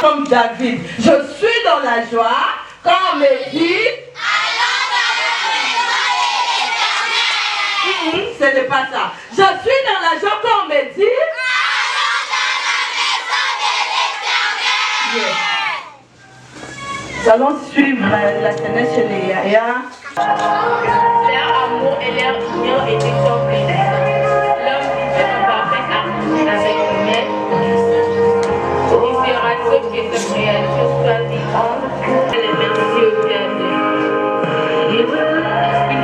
Comme David, je suis dans la joie quand on me dit ce n'est pas ça. Je suis dans la joie quand on me dit Nous allons suivre la scène chez les Yaya. Leur amour et leur union étaient sans plaisir. L'homme vivait en parfaite harmonie avec le maître. Il sera sauf que sa créature soit vivante. Elle merci au Créateur. Il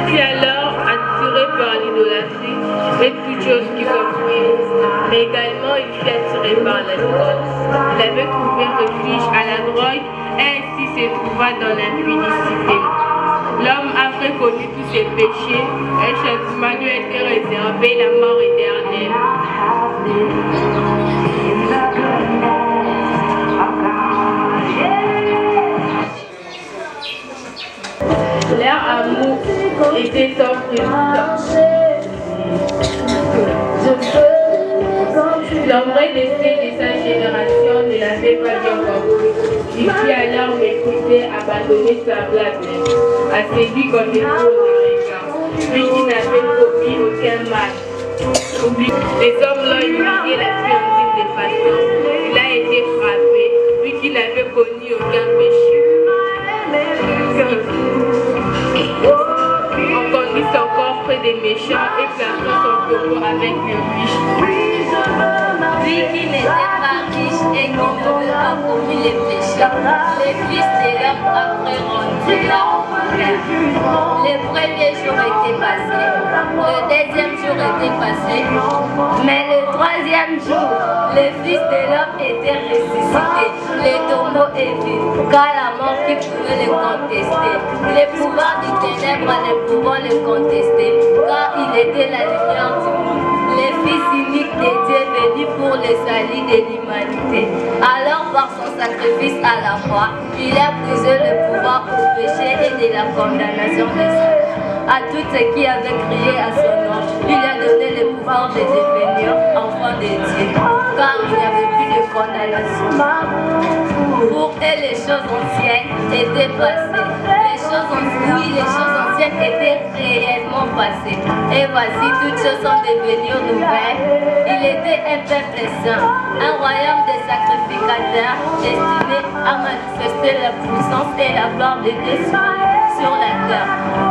fut alors attiré par l'idolâtrie et toutes choses qui s'offrirent. Mais également il fut attiré par l'alcool. Il avait trouvé refuge à la drogue et ainsi se trouva dans l'impudicité. L'homme, après connu tous ses péchés, un châtiment lui était réservé, la mort éternelle. Leur amour était sans précédent. L'homme décès de sa génération ne l'avait pas bien compris. Il fit alors m'écouter, abandonner sa blague à celui qu'on est pour le regard, lui qui n'avait commis aucun mal. Les hommes l'ont humilié la plus intime des façons. Il a été frappé, lui qui n'avait connu aucun péché. On conduit son corps près des méchants et plaçant son tombeau avec le riche. Lui qui n'était pas riche et qui ne veut pas commis les péchés, les fils de l'homme après rendu leur colère. Les premiers jours étaient passés, le deuxième jour était passé, mais le troisième jour, les fils de l'homme étaient ressuscités. Les tombeaux est vide, car la mort qui pouvait le contester, les pouvoirs du ténèbre ne pouvant le contester, car il était la lumière du monde. Les fils uniques de Dieu venus pour le salut de l'humanité. Alors par son sacrifice à la croix, il a brisé le pouvoir au péché et de la condamnation des saints. À tous ceux qui avaient crié à son nom, il a donné le pouvoir de devenir enfants de Dieu, car il n'y avait plus de condamnation. Pour eux, les choses anciennes étaient passées. Les choses anciennes étaient réellement passées. Et voici, toutes choses sont devenues nouvelles. Il était un peuple saint, un royaume de sacrificateurs destiné à manifester la puissance et la gloire de Dieu sur la terre.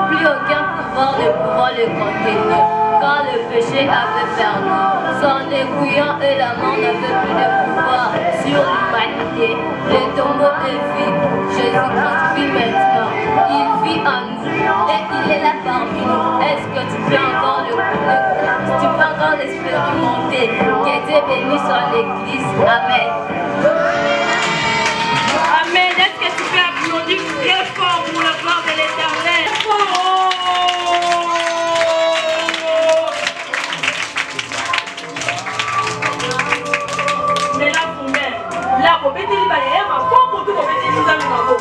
Plus aucun pouvoir ne pouvant le contenir, car le péché avait perdu. Son aiguillon et la mort n'avaient plus de pouvoir sur l'humanité. Le tombeau est vide. Jésus-Christ vit maintenant. Il vit en nous et il est là parmi nous. Est-ce que tu peux encore l'expérimenter? Que Dieu bénisse sur l'église. Amen. Amen. Est-ce que tu peux applaudir très fort pour la gloire de l'Éternel? Mais là, pour moi, là, pour mettre les balais, ma foi, pour tout, pour mettre les amis, ma foi.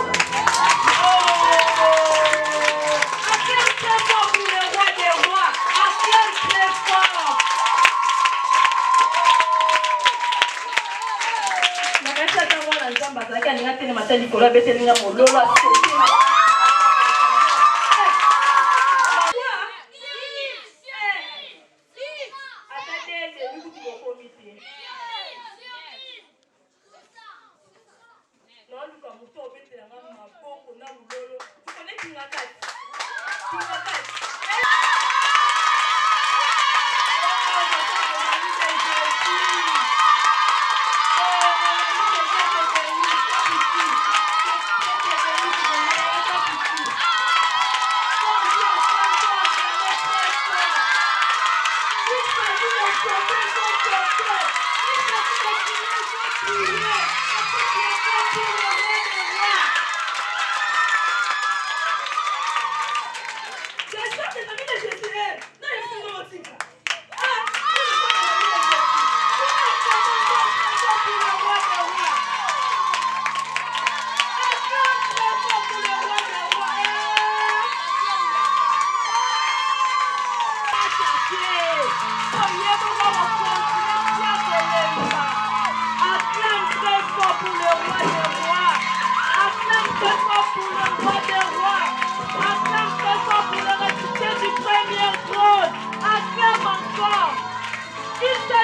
Nicolas Bettelinga Mololo Acclame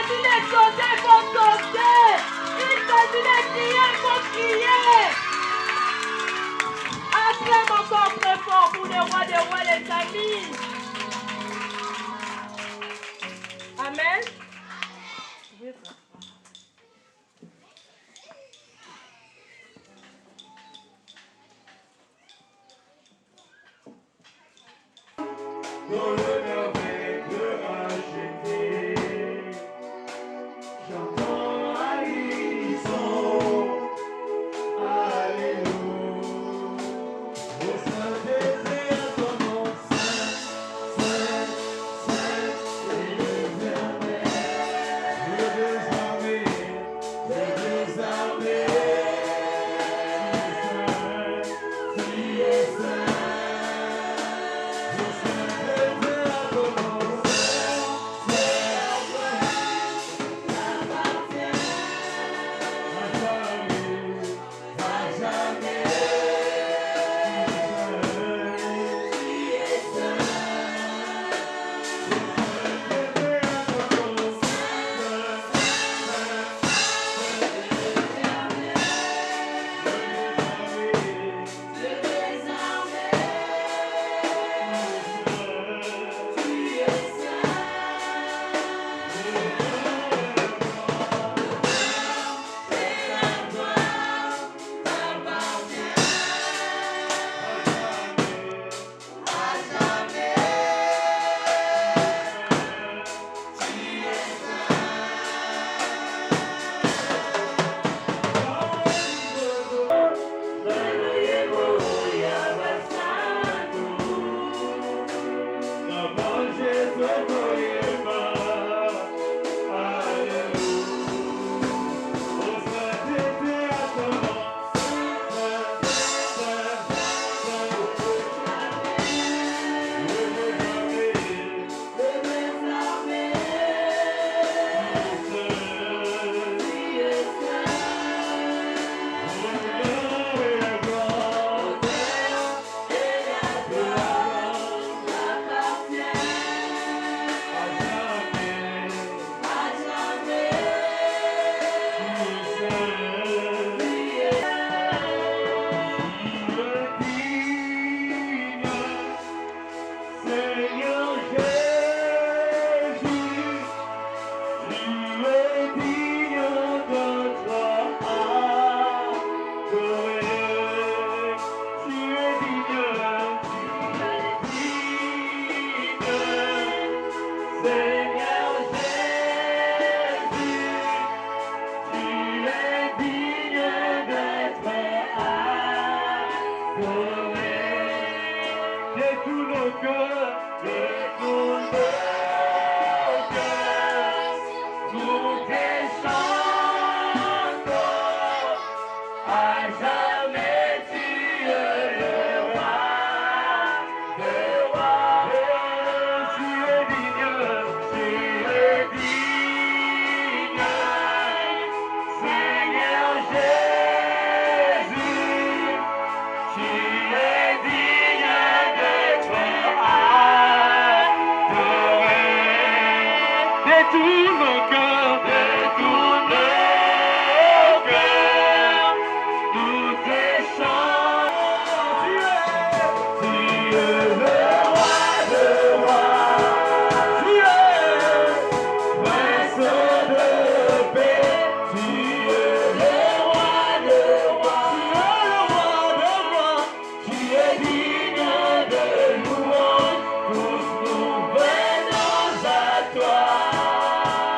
continue de sauter, il faut sauter. Il continue de crier, il faut crier. Acclame encore très fort pour le roi des rois, les amis. Amen. Dans le merveille de racheter, j'entends un hérisson. Alléluia. Au sein des airs, ton nom saint, saint, saint, et l'éternel. Dieu des armées, tu es saint.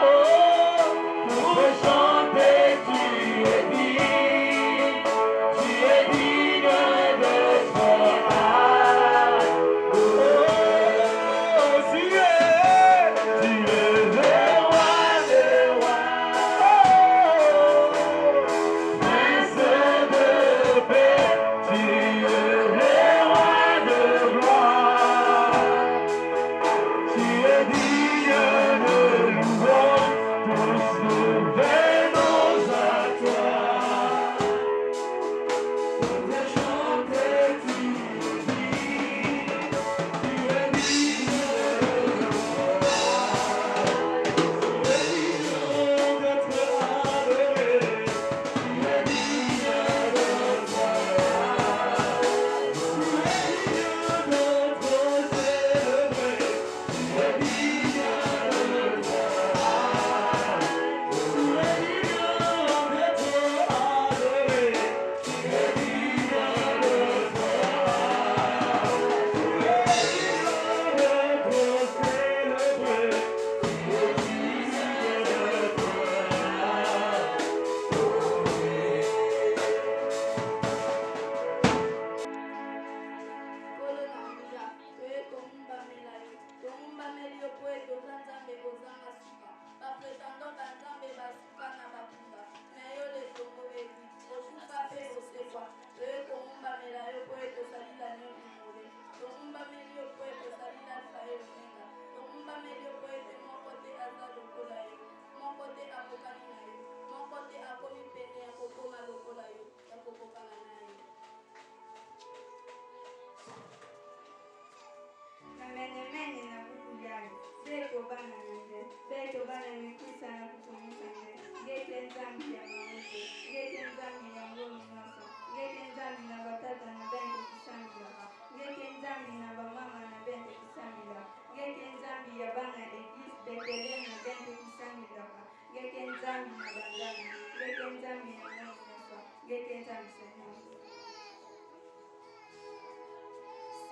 Oh,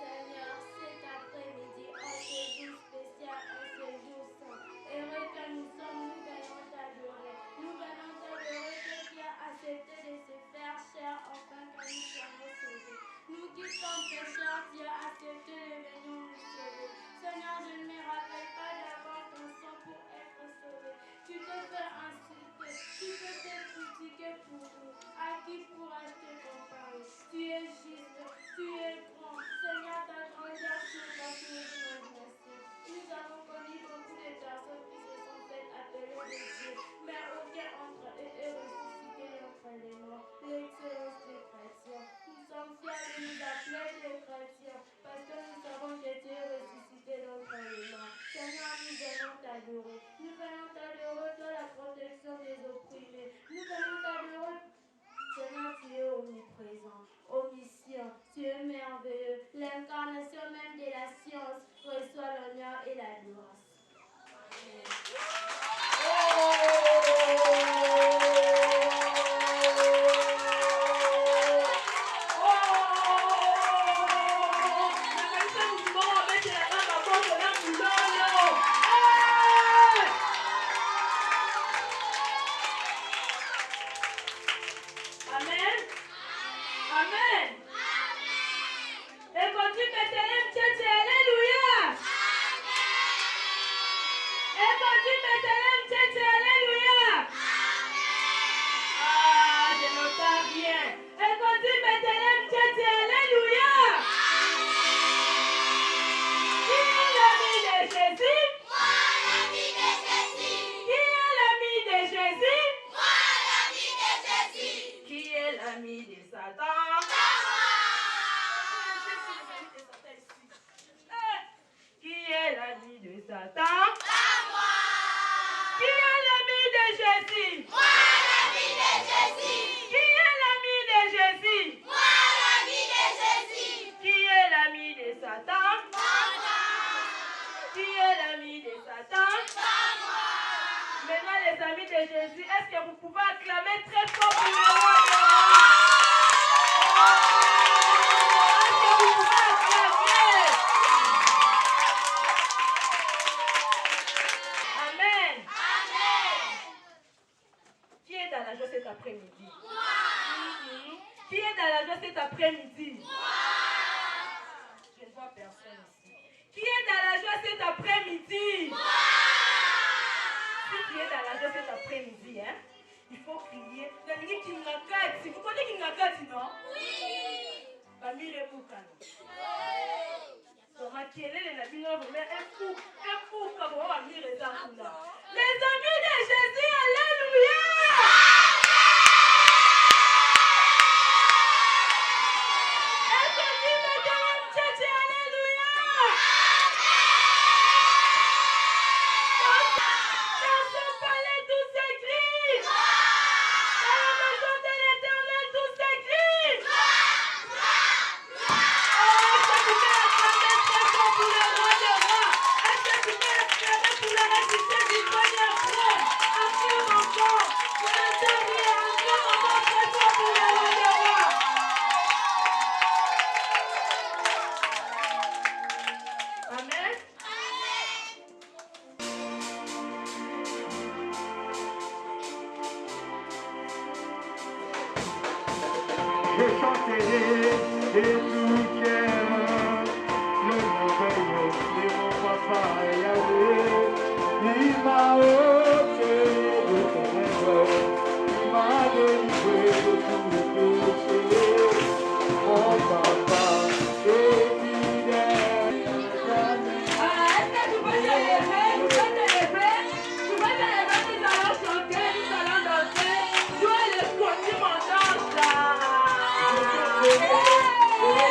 Seigneur, cet après-midi, en ce jour spécial, en ce jour saint, heureux que nous sommes, nous venons t'adorer. Nous venons t'adorer que tu as accepté de se faire chair afin que nous soyons sauvés. Nous qui sommes pécheurs, tu as accepté de venir nous sauver. Seigneur, je ne me rappelle pas d'avoir ton sang pour être sauvé. Tu te fais insulter, tu te fais critiquer pour nous. À qui pourrais-je te comparer? Tu es juste, tu es grand. Seigneur, ta grandeur surpasse nos imaginations. Nous avons connu beaucoup de personnes qui se sont faites appeler des dieux, mais aucun entre eux est ressuscité entre les morts. L'excellence des chrétiens. Nous sommes fiers de nous appeler des chrétiens parce que nous savons que tu es ressuscité d'entre les morts. Seigneur, nous venons t'adorer. Nous venons t'adorer de la protection des opprimés. Nous venons t'adorer. Seigneur, tu es omniprésent, omniscient, tu es merveilleux. L'incarnation même de la science reçoit l'honneur et la gloire. Yeah!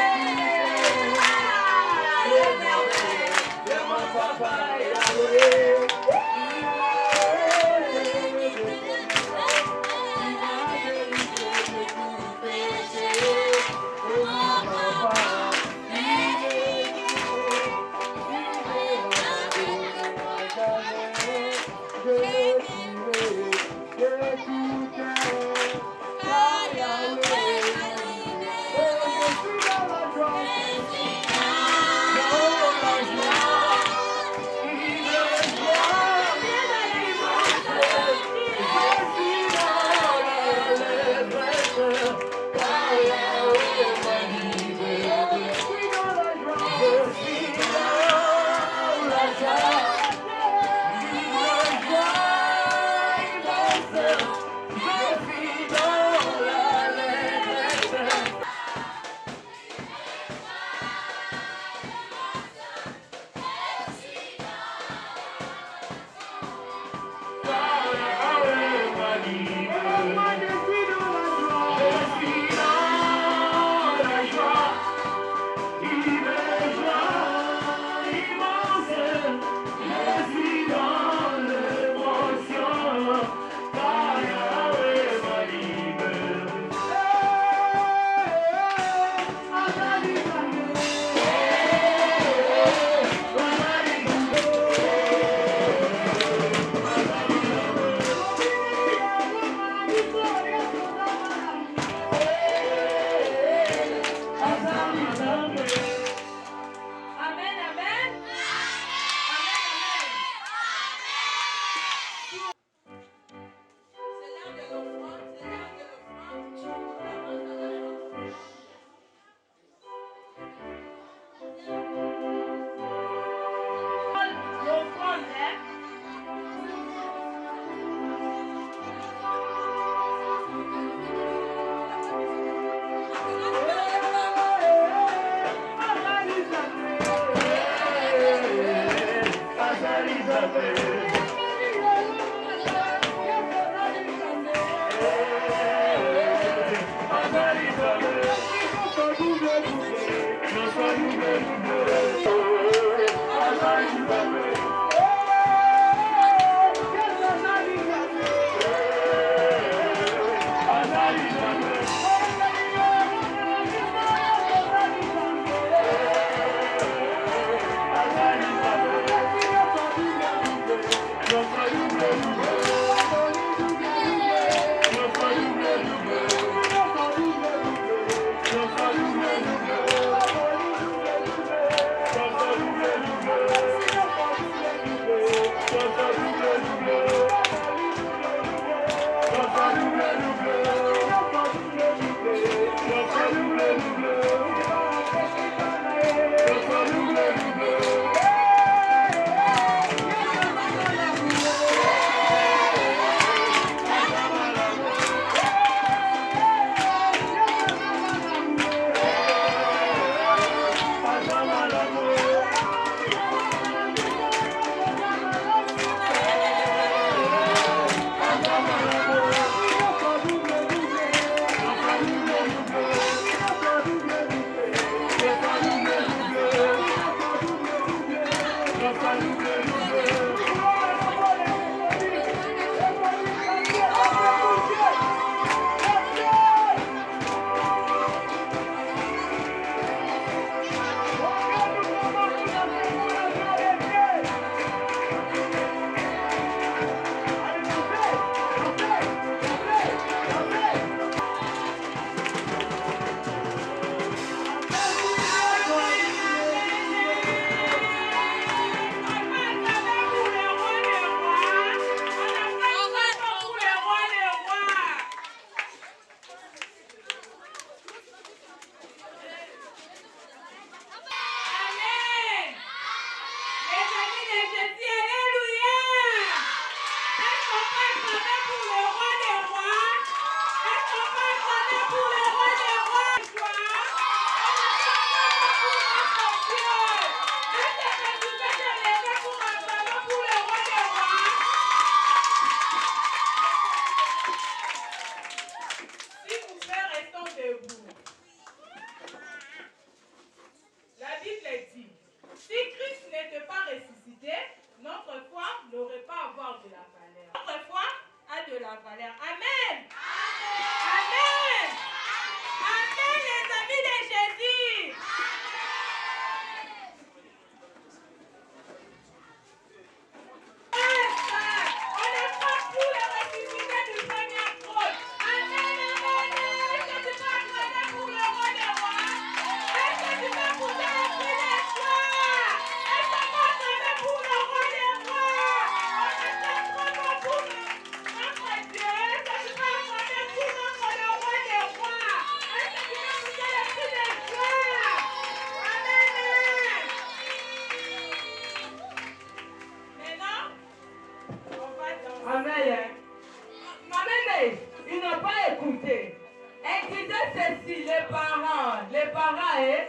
parents, hein?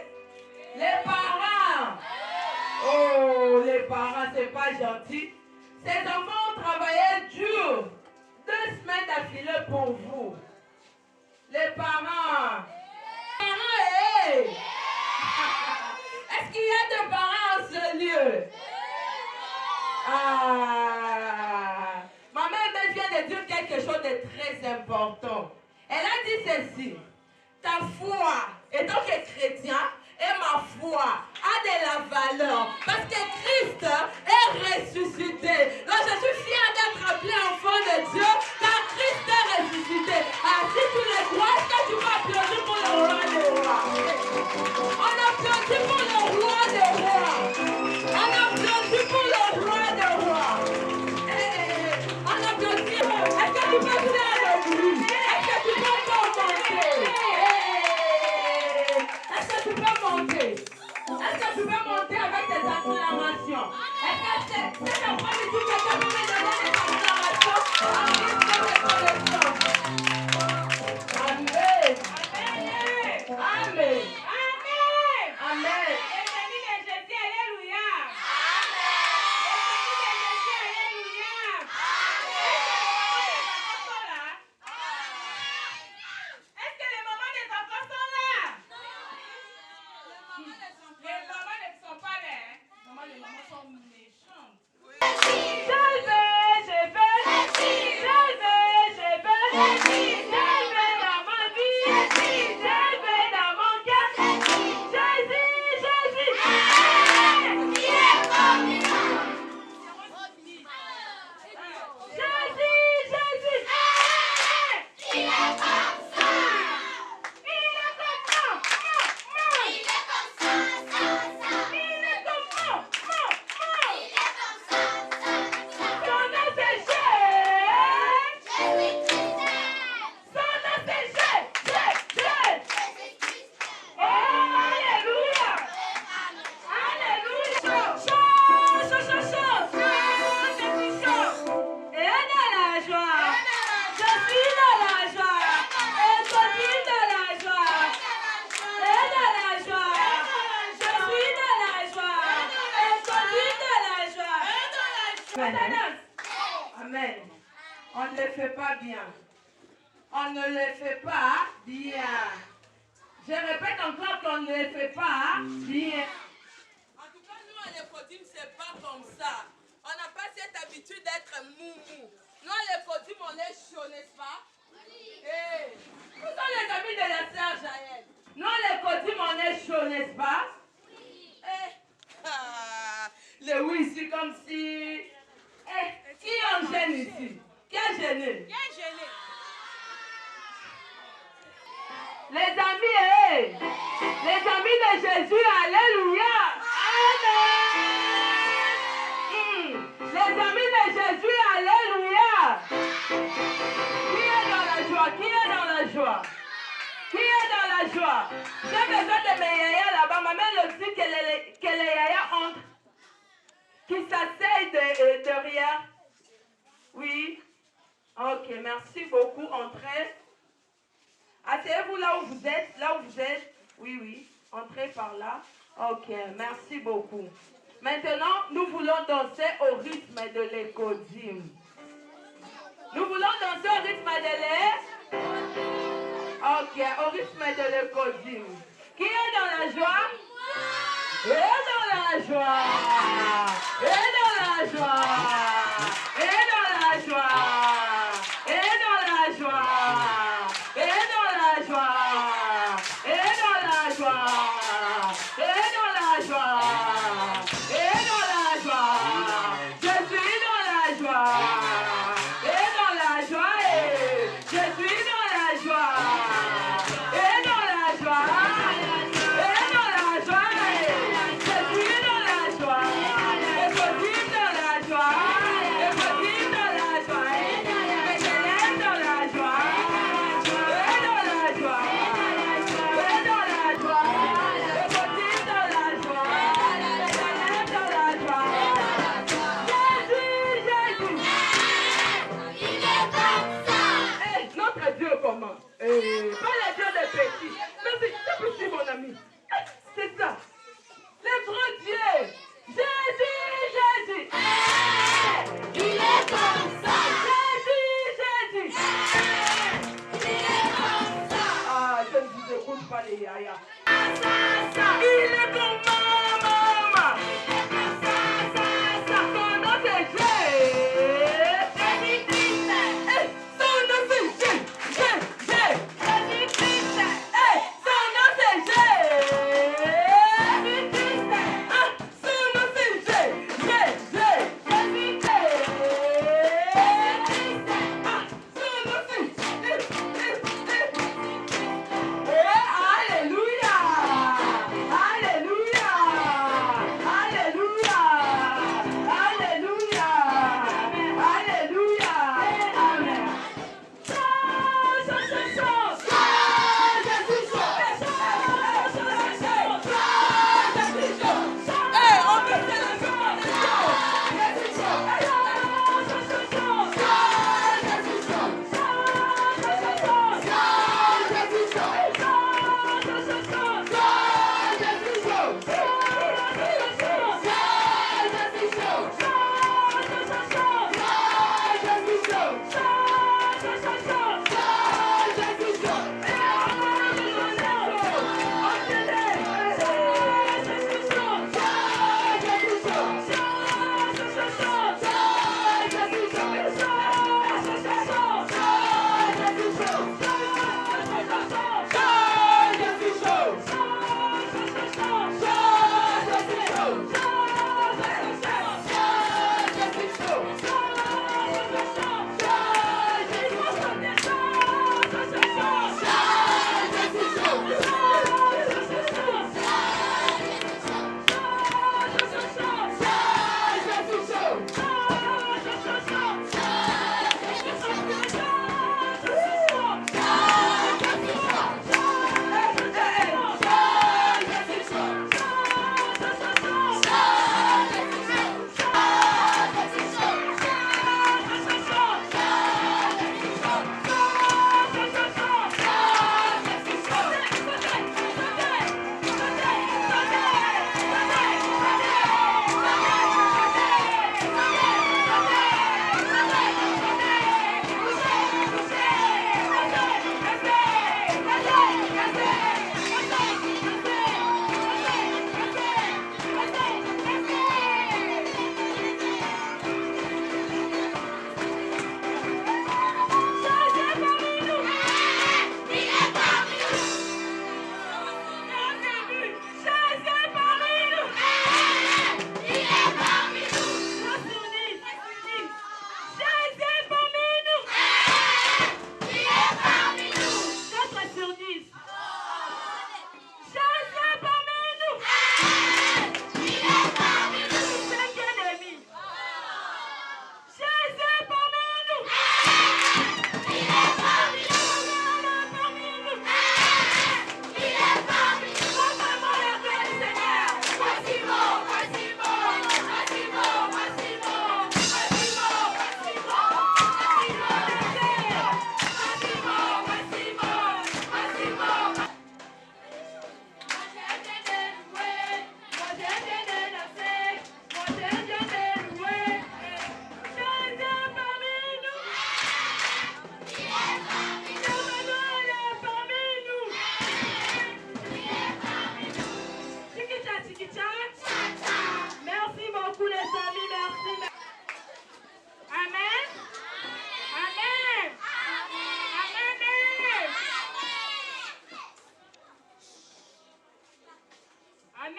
Les parents. Oh, les parents, c'est pas gentil. Ces enfants ont travaillé dur. 2 semaines d'affilée pour vous. Les parents. Parents, hey! Est-ce qu'il y a des parents en ce lieu? Ah! Ma mère vient de dire quelque chose de très important. Elle a dit ceci. Ta foi, étant que chrétien, et ma foi a de la valeur. Parce que Christ est ressuscité. Là, je suis fière d'être appelé enfant de Dieu, car Christ est ressuscité. Ah, si tu le crois, est-ce que tu vas applaudir pour le roi des rois? On applaudit pour le roi des rois. On applaudit pour le roi des rois. On applaudit. Est-ce que tu peux faire le bruit? Est-ce que tu peux monter? Est-ce que tu peux monter? Est-ce que tu peux monter avec tes acclamations? Est-ce que cet après-midi, quelqu'un peut me donner des acclamations en risque de connexion? Amen. Amen. Amen. Amen. Amen. On ne le fait pas bien. On ne le fait pas bien. Je répète encore qu'on ne le fait pas bien. En tout cas, nous, à l'écodime, c'est pas comme ça. On n'a pas cette habitude d'être moumou. Nous, à l'écodime, on est chaud, n'est-ce pas? Oui. Hey. Où sont les amis de la sœur Jaël? Nous, à l'écodime, on est chaud, n'est-ce pas? Oui. Hey. Ah. Le oui ici, comme si... Hey. Qui en gêne ici? Qui a gêné? Qui a gêné? Les amis, hey. Les amis de Jésus, alléluia. Amen. Les amis de Jésus, alléluia. Qui est dans la joie? Qui est dans la joie? Qui est dans la joie? J'ai besoin de mes yaya là-bas. Ma mère le dit que les yaya entrent. Qui s'asseyent derrière. Oui. Ok, merci beaucoup. Entrez. Asseyez-vous là où vous êtes. Là où vous êtes. Oui, oui. Entrez par là. Ok, merci beaucoup. Maintenant, nous voulons danser au rythme de l'écodime. Nous voulons danser au rythme de Ok, au rythme de l'écodime. Qui est dans la joie? Et dans la joie. Et dans la joie. Et dans la joie. Et dans la joie. Et dans la joie. Et dans la joie. Et dans la joie. Et dans la joie. Je suis dans la joie. Et dans la joie. Je suis dans la joie. Et dans la joie. Et dans la joie. Je suis dans la joie. Et je suis dans la joie. Et je suis dans la joie. Et je lève dans la joie. Et dans la joie. Et dans la joie. Et je suis dans la joie. Et je lève dans la joie. Jésus, Jésus. pas les yaya. Il est ton maman. Son nom c'est Jésus-Christ. Son nom c'est Jésus-Christ. Son nom c'est Jésus-Christ. Son nom c'est Alléluia. Alléluia. Alléluia. Alléluia. Alléluia.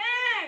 Amen.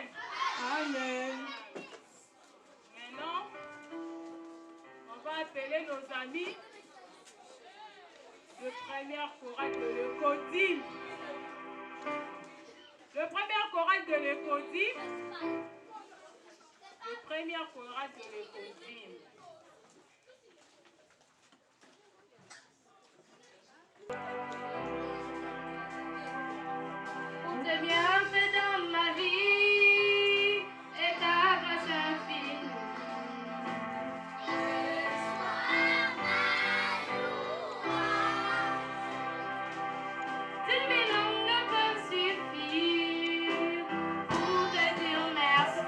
Merci.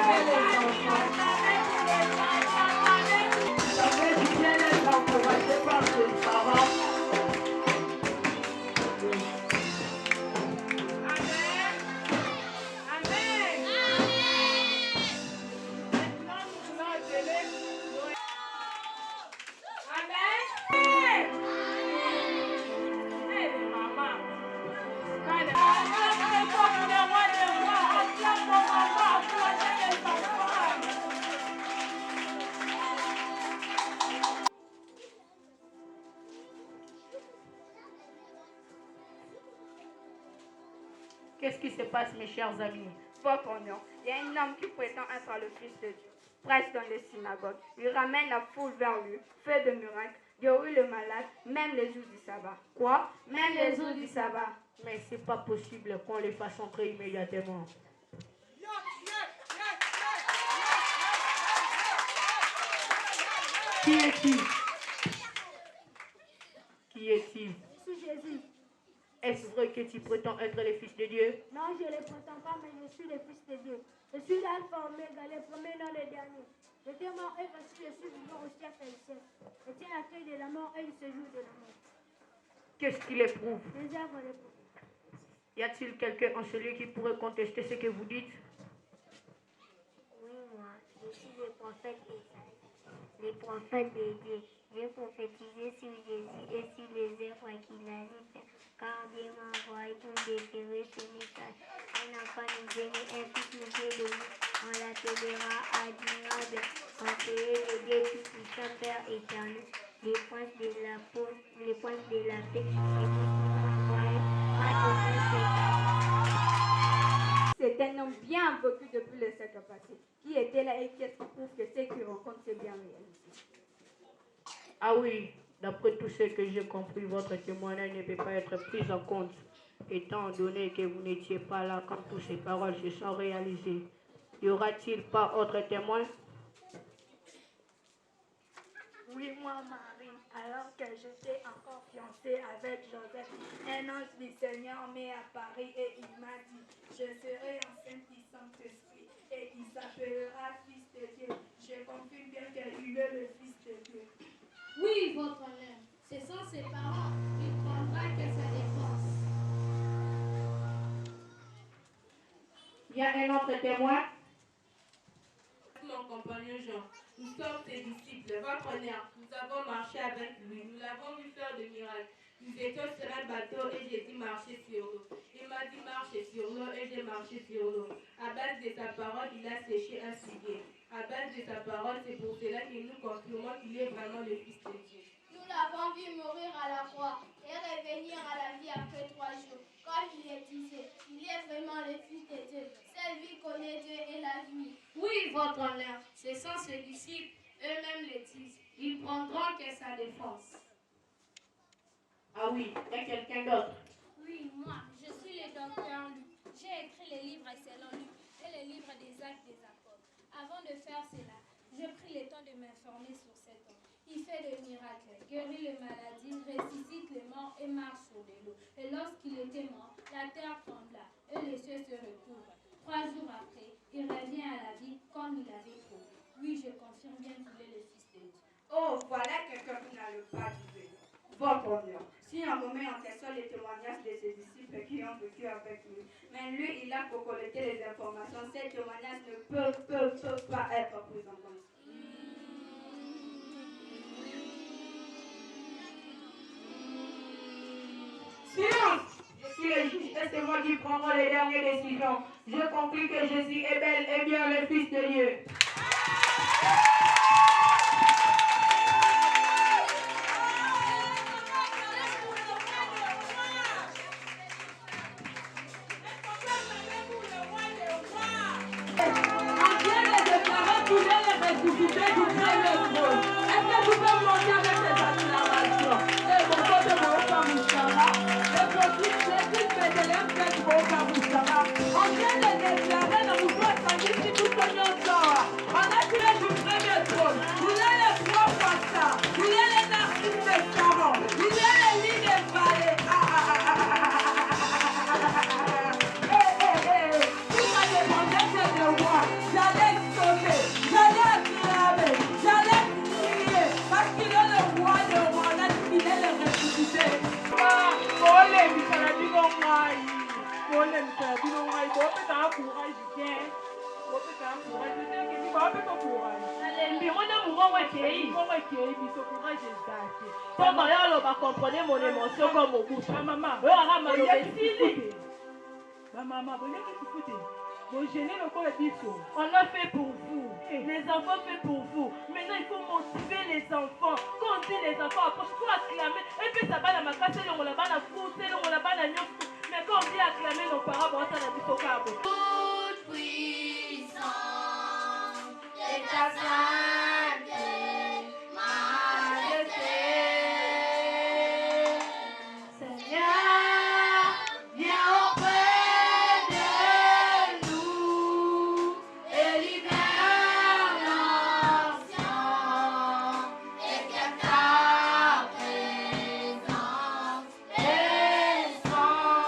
bien les enfants. Ça fait du bien d'être encouragé par ses parents. Qu'est-ce qui se passe, mes chers amis? Votre honneur, il y a un homme qui prétend être le Fils de Dieu. Prêche dans les synagogues, il ramène la foule vers lui, fait de miracles, guérit le malade, même les jours du sabbat. Quoi? Même les jours du sabbat. Mais c'est pas possible qu'on les fasse entrer immédiatement. Qui est-il? Qui est-il? Je suis Jésus. Est-ce vrai que tu prétends être le Fils de Dieu? Non, je ne le prétends pas, mais je suis le Fils de Dieu. Je suis l'alpha oméga, le premier, non le dernier. J'étais mort et voici je suis vivant au siècle et siècle. Je tiens la clé de la mort et du séjour de la mort. Qu'est-ce qu'il éprouve? Les œuvres de Dieu. Y a-t-il quelqu'un en celui qui pourrait contester ce que vous dites? Oui, moi, je suis le prophète Isaïe, le prophète de Dieu. J'ai prophétisé sur Jésus et sur les œuvres qu'il allait faire. Car Dieu m'a envoyé pour déterrer ce message. Un enfant nous est né, un fils nous est donné. On l'appellera admirable, conseiller de Dieu tout-puissant, Père éternel, les princes de la paix, et qui nous envoyé à C'est un homme bien vécu depuis le siècle passé, qui était là et qui prouve que ce qu'il rencontre, c'est bien réalisé. Ah oui, d'après tout ce que j'ai compris, votre témoignage ne peut pas être pris en compte, étant donné que vous n'étiez pas là quand toutes ces paroles se sont réalisées. Y aura-t-il pas autre témoin? Oui, moi, Marie, alors que j'étais encore fiancée avec Joseph, un ange du Seigneur m'est apparu et il m'a dit, je serai enceinte du Saint-Esprit et il s'appellera Fils de Dieu. Je confirme bien qu'il est le Fils de Dieu. Oui, votre honneur, ce sont ses parents. Il prendra que sa défense. Y a un autre témoin? Mon compagnon Jean, nous sommes ses disciples, votre honneur, nous avons marché avec lui, nous l'avons vu faire des miracles. Nous étions sur un bateau et j'ai dit marcher sur l'eau. Il m'a dit marcher sur l'eau et j'ai marché sur l'eau. À base de sa parole, il a séché un figuier. À base de sa parole, c'est pour cela que nous confirmons qu'il est vraiment le Fils de Dieu. Nous l'avons vu mourir à la croix et revenir à la vie après 3 jours. Comme il le disait, il est vraiment le Fils de Dieu. Seul lui connaît Dieu et la vie. Oui, votre honneur, ce sont ses disciples, eux-mêmes le disent. Ils prendront que sa défense. Ah oui, y a quelqu'un d'autre? Oui, moi, je suis le docteur Luc. J'ai écrit les livres selon Luc et les livres des actes des apôtres. Avant de faire cela, j'ai pris le temps de m'informer sur cet homme. Il fait des miracles, guérit les maladies, ressuscite les morts et marche sur de l'eau. Et lorsqu'il était mort, la terre trembla et les cieux se recouvrent. 3 jours après, il revient à la vie comme il avait promis. Oui, je confirme bien qu'il est le Fils de Dieu. Oh, voilà quelqu'un qui n'a le pas du Dieu. Votre honneur. Si on remet en question les témoignages de ses disciples qui ont vécu avec lui, mais lui, il a pour collecter les informations, ces témoignages ne peuvent pas être pris en compte. Silence! Je suis le juge et c'est moi qui prendrai les dernières décisions. Je conclus que Jésus est bel et bien le Fils de Dieu. J'allais Comprenez mon émotion comme au bout. Maman, on a fait pour vous. Les enfants fait pour vous. Maintenant, il faut motiver les enfants. Quand on dit les enfants, il faut acclamer. Et puis, ça va dans ma casse, on la va la mais quand on dit acclamer nos parents, on va s'en habiter au câble. Toute puissance est ta sainte majesté. Seigneur, viens auprès de nous et libère l'ancien et que ta présence descende.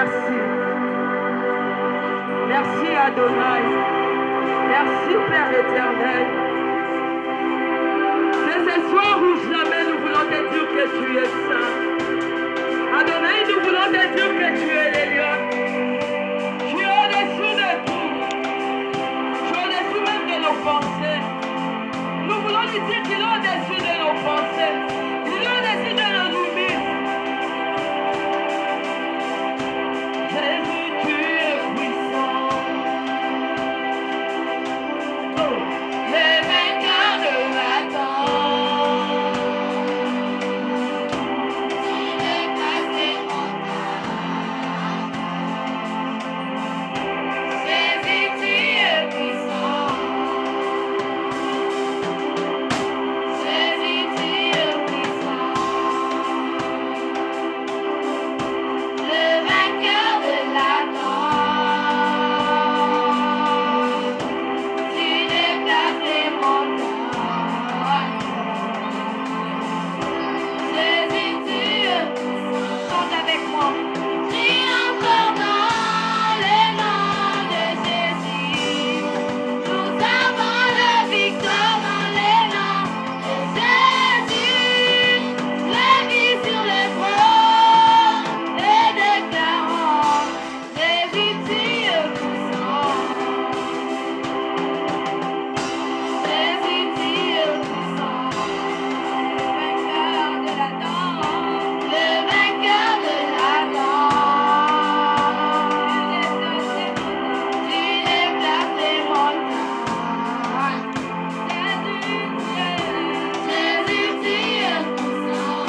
merci. Merci Adonai. Merci Père éternel. C'est ce soir ou jamais nous voulons te dire que tu es saint. Adonai, nous voulons te dire que tu es le lieu. Tu es au-dessus de tout. Tu es au-dessus même de nos pensées. Nous voulons lui dire qu'il est au-dessus de nos pensées. Il est au-dessus de nos limites. Jésus, tu es puissant. Oh, le vainqueur de la temps. Tu déplaces les montagnes. Jésus, tu es puissant. Jésus, tu es puissant. Le vainqueur de la mort. Tu déplaces les montagnes. Jésus, tu es puissant. Chante avec moi. Crie encore dans le nom de Jésus. Nous avons la victoire dans les noms de Jésus. Lève sur le trône et déclarons Jésus, tu es puissant. Jésus, tu es puissant. Le vainqueur de la mort. Le vainqueur de la mort. Tu déplaces les montagnes. Jésus, tu es puissant.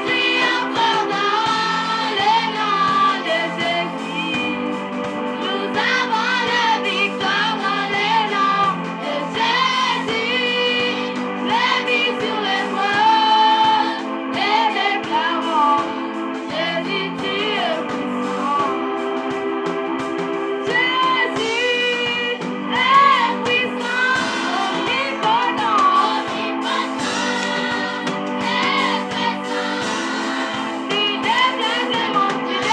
Crie encore dans le nom de Jésus. Nous avons la victoire dans le nom de Jésus. Lève sur le trône et déclarons Jésus, tu es puissant. Jésus est puissant, omnipotent, est très saint. Tu déplaces les montagnes.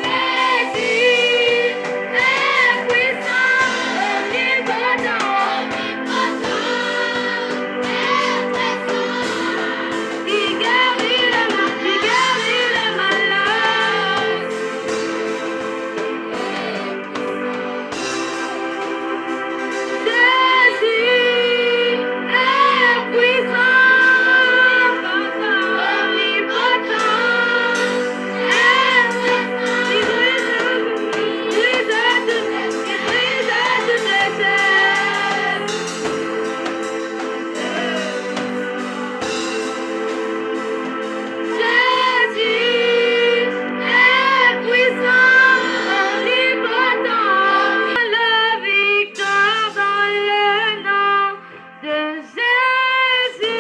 Jésus est puissant, omnipotent, est très saint. Il guérit les malades. Jésus est puissant, omnipotent, est très saint. Il brise toutes les chaînes. Jésus est puissant, omnipotent. La victoire dans le nom de Jésus.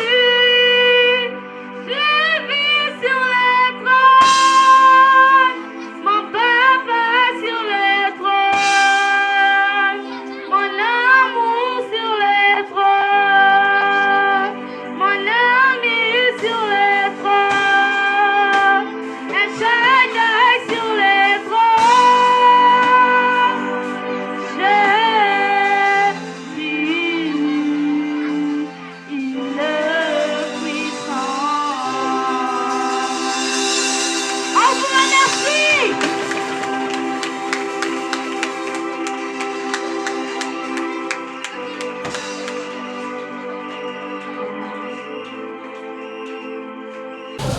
Je vis sur le trône, mon papa sur le trône, mon amour sur le trône, mon ami sur le trône, un Shaddai sur le trône. Jésus, il est puissant. On vous remercie.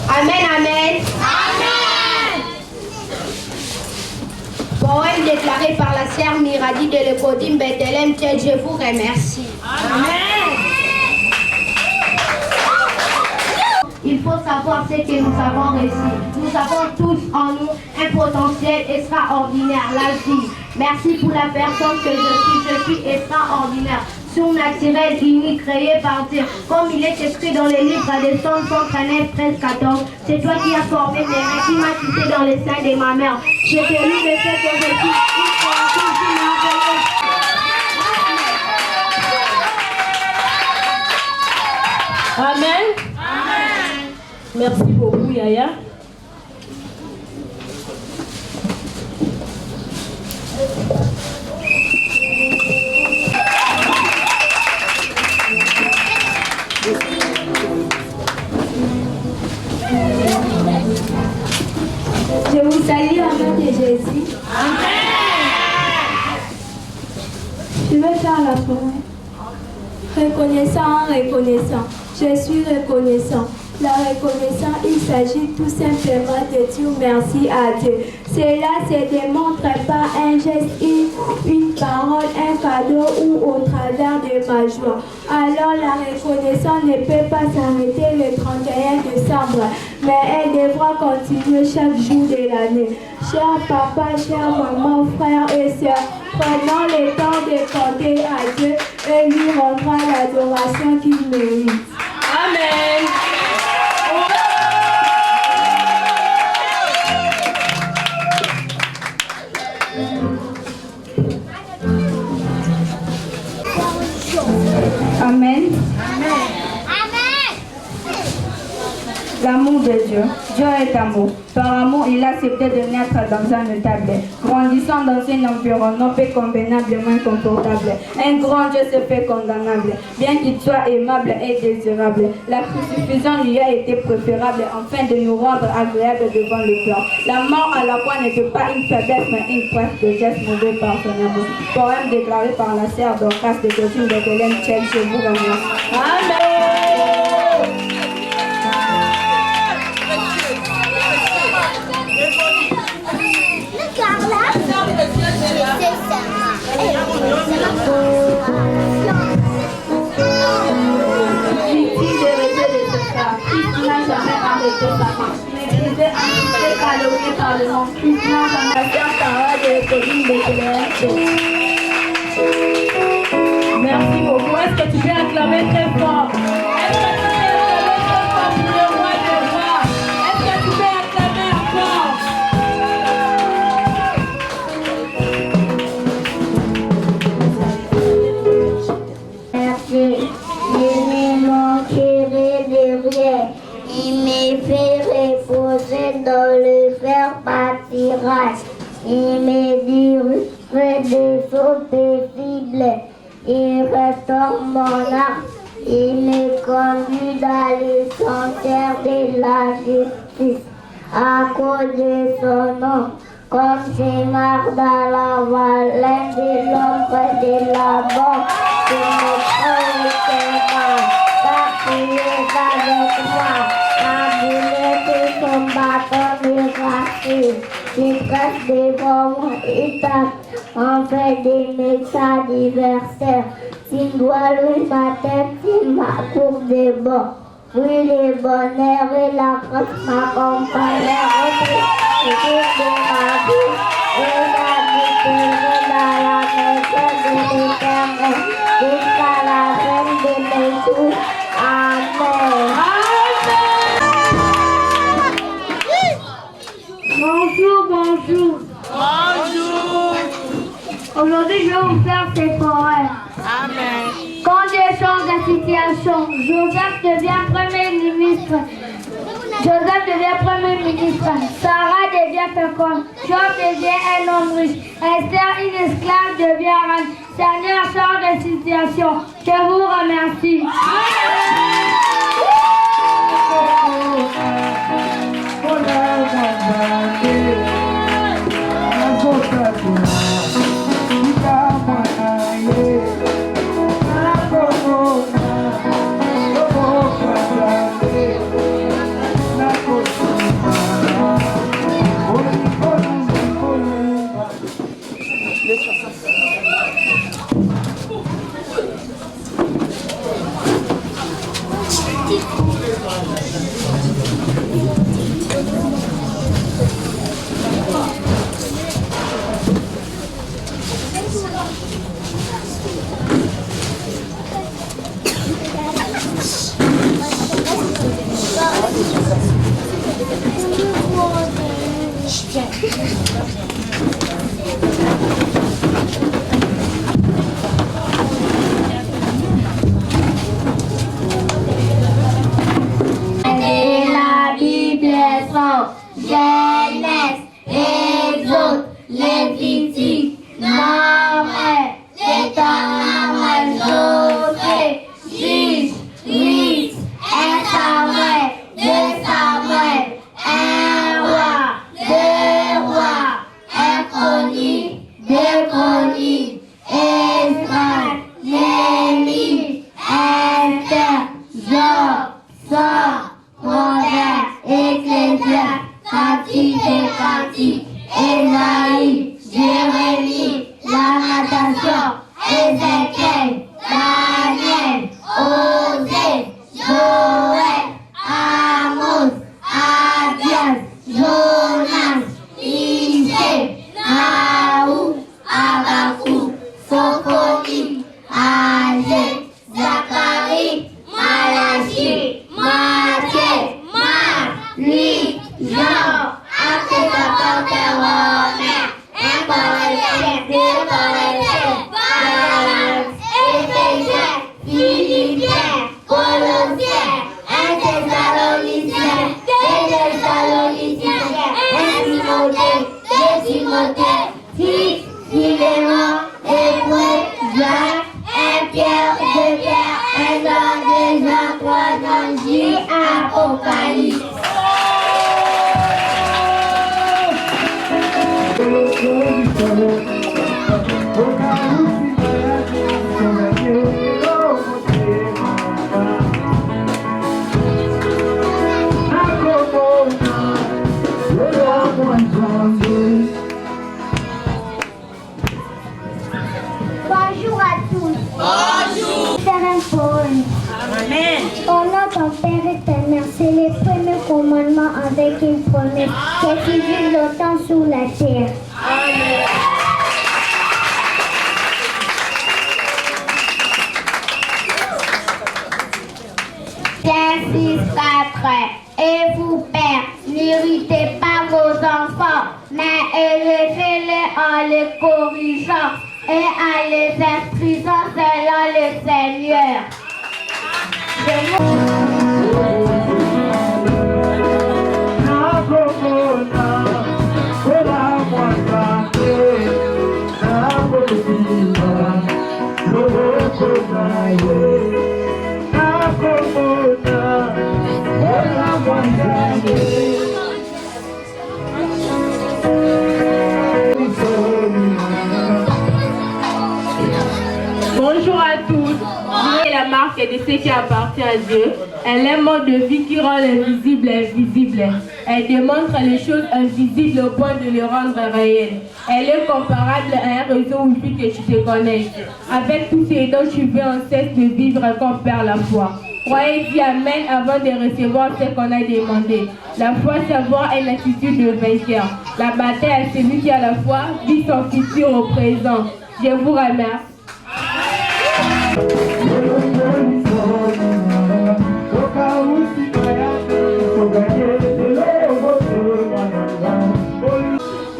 Amen, amen. Poème déclaré par la sœur Miradi de l'Ecodim Bethlehem, je vous remercie. Amen. Il faut savoir ce que nous avons réussi. Nous avons tous en nous un potentiel extraordinaire, la vie. Merci pour la personne que je suis extraordinaire. Surnaturel, unique, créé par Dieu. Comme il est écrit dans le livre des Psaumes 139, 13, 14. C'est toi qui as formé mes reins, qui m'as cité dans les seins de ma mère. Je te loue de ce que je suis. Amen. Amen. Merci beaucoup, Yaya. Je vous salue au nom de Jésus. Amen. Je vais faire la prière. Reconnaissant, reconnaissant. Je suis reconnaissant. La reconnaissance, il s'agit tout simplement de dire merci à Dieu. Cela se démontre par un geste, une parole, un cadeau ou au travers de ma joie. Alors la reconnaissance ne peut pas s'arrêter le 31 décembre, mais elle devra continuer chaque jour de l'année. Cher papa, chère maman, frères et sœurs, prenons le temps de compter à Dieu et lui rendra l'adoration qu'il mérite. Amen. Amen. L'amour de Dieu. Dieu est amour. Par amour, il a accepté de naître dans un étable, grandissant dans un environnement peu convenablement confortable. Un grand Dieu se fait condamnable, bien qu'il soit aimable et désirable. La crucifixion lui a été préférable afin de nous rendre agréables devant le cœur. La mort à la croix n'était pas une faiblesse, mais une preuve de geste mauvais par son amour. Poème déclaré par la sœur Dorcas de Cotine de Hélène Tchèque, je vous remercie. Amen. Merci beaucoup. Est-ce que tu peux acclamer très fort? Est-ce que tu peux acclamer très fort pour le roi des rois? Est-ce que tu peux acclamer encore? Merci. Il ne manquerait de rien. Il me fait reposer dans le fer pâturage. Il me dirigerait des eaux paisibles. Il restaure mon âme. Il me conduit dans les sentiers de la justice. À cause de son nom, comme je marche dans la vallée de l'ombre de la mort, je me prends car tu es avec moi. La boulette de son bâton me rassure. Je presse devant moi et tape en fait de mes adversaires. Tu dois lui ma tête, tu ma cour de bord. Oui, le bonheur et la grâce m'accompagneront tout de ma vie. Et j'habiterai dans la maison de l'Éternel jusqu'à la fin de mes jours. Amen. Bonjour, bonjour. Bonjour. Aujourd'hui, je vais vous faire ces poèmes. Amen. Quand je change de situation, Joseph devient Premier ministre. Sarah devient féconde. Job devient un homme riche. Esther, une esclave, devient reine. Seigneur, change de situation. Je vous remercie. Ézéchiel, Cantique des Cantiques, Ésaïe, Jérémie, Lamentation, Ézéchiel, Daniel, Osée, Joël, Amos, Abias, Jonas, Michée, Naoum, Habakkuk, Sophonie, Agé, Zacharie, Malachie, Matthieu, Marc, Luc, Jean, Actes des apôtres romains, 1 Corinthiens, 2 Corinthiens, Galates, Éphésiens, Philippiens, Colossiens, 1 Thessaloniciens, 2 Thessaloniciens, 1 Timothée, 2 Timothée, Tite, Philémon, Hébreux, Jacques, 1 Pierre, 2 Pierre, 1 Jean, 2 Jean, 3 Jean, J, Apocalypse. Bonjour à tous. Bonjour. Faire un poème. Amen. Au nom de ton Père éternel, c'est le premier commandement avec une promesse que tu vives longtemps sur la terre. Amen. Pierre 6, 4. Et vous, pères, n'irritez pas vos enfants, mais élevez-les en les corrigeant et en les instruisant selon le Seigneur. Bonjour à tous. Dieu est la marque de ce qui appartient à Dieu. Elle est un mode de vie qui rend l'invisible invisible. Elle démontre les choses invisibles au point de les rendre réelles. Elle est comparable à un réseau Wi-Fi que tu te connectes. Avec tous ces dons, tu veux en cesse de vivre comme perd la foi. Croyez-y Amen avant de recevoir ce qu'on a demandé. La foi, c'est avoir une attitude de vainqueur. La bataille à celui qui a la foi vit son futur au présent. Je vous remercie.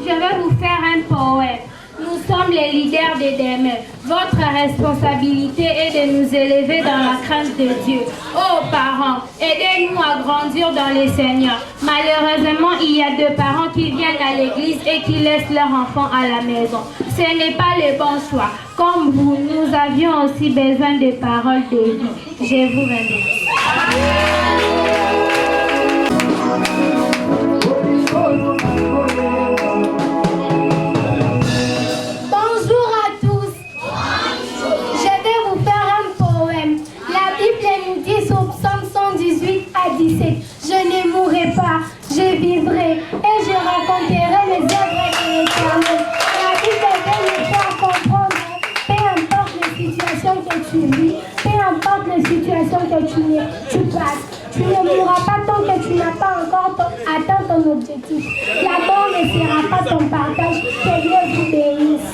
Je vais vous faire un poème. Nous sommes les leaders de demain. Votre responsabilité est de nous élever dans la crainte de Dieu. Oh parents, aidez-nous à grandir dans le Seigneur. Malheureusement, il y a 2 parents qui viennent à l'église et qui laissent leurs enfants à la maison. Ce n'est pas le bon choix. Comme vous, nous avions aussi besoin de paroles de vie. Je vous remercie. Bonjour à tous. Je vais vous faire un poème. La Bible nous dit sur Psaume 118 à 17. Je ne mourrai pas, je vivrai et je raconterai les œuvres de l'Éternel. La Bible veut nous faire comprendre, peu importe les situations que tu vis, peu importe les situations que tu passes, tu ne mourras pas tant que tu n'as pas encore atteint ton objectif. La mort ne sera pas ton partage. Que Dieu vous bénisse.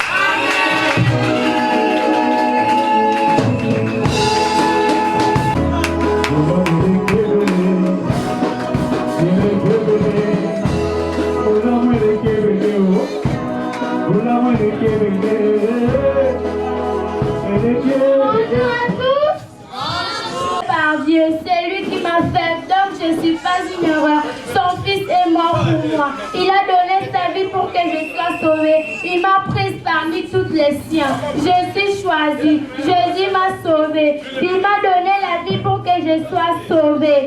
Par Dieu, c'est lui qui m'a fait, donc je ne suis pas une erreur. Son fils est mort pour moi. Il a donné sa vie pour que je sois sauvée. Il m'a prise parmi toutes les siens. Je suis choisie. Jésus m'a sauvée. Il m'a donné la vie pour que je sois sauvée.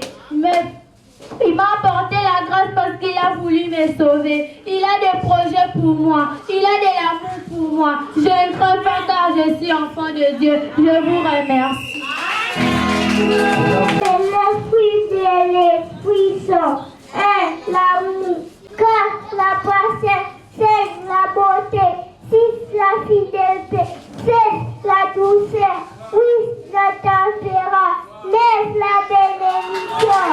Il m'a apporté la grâce parce qu'il a voulu me sauver. Il a des projets pour moi. Il a de l'amour pour moi. Je ne crains pas car je suis enfant de Dieu. Je vous remercie. C'est le fruit de l'esprit saint. La 4, la patience. 5, la beauté. 6, la fidélité. 7, la douceur. 8, la tempérance. 9, la bénédiction.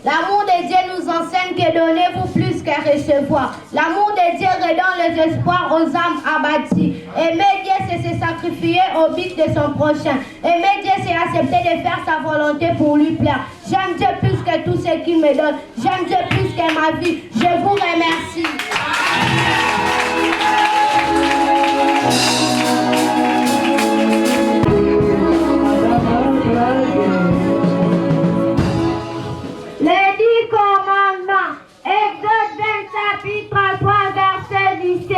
L'amour de Dieu nous enseigne que donnez-vous plus que recevoir. L'amour de Dieu redonne les espoirs aux âmes abattues. Aimer Dieu, c'est se sacrifier au but de son prochain. Aimer Dieu, c'est accepter de faire sa volonté pour lui plaire. J'aime Dieu plus que tout ce qu'il me donne. J'aime Dieu plus que ma vie. Je vous remercie. Les 10 commandements, Exode 20, chapitre 3, verset 17.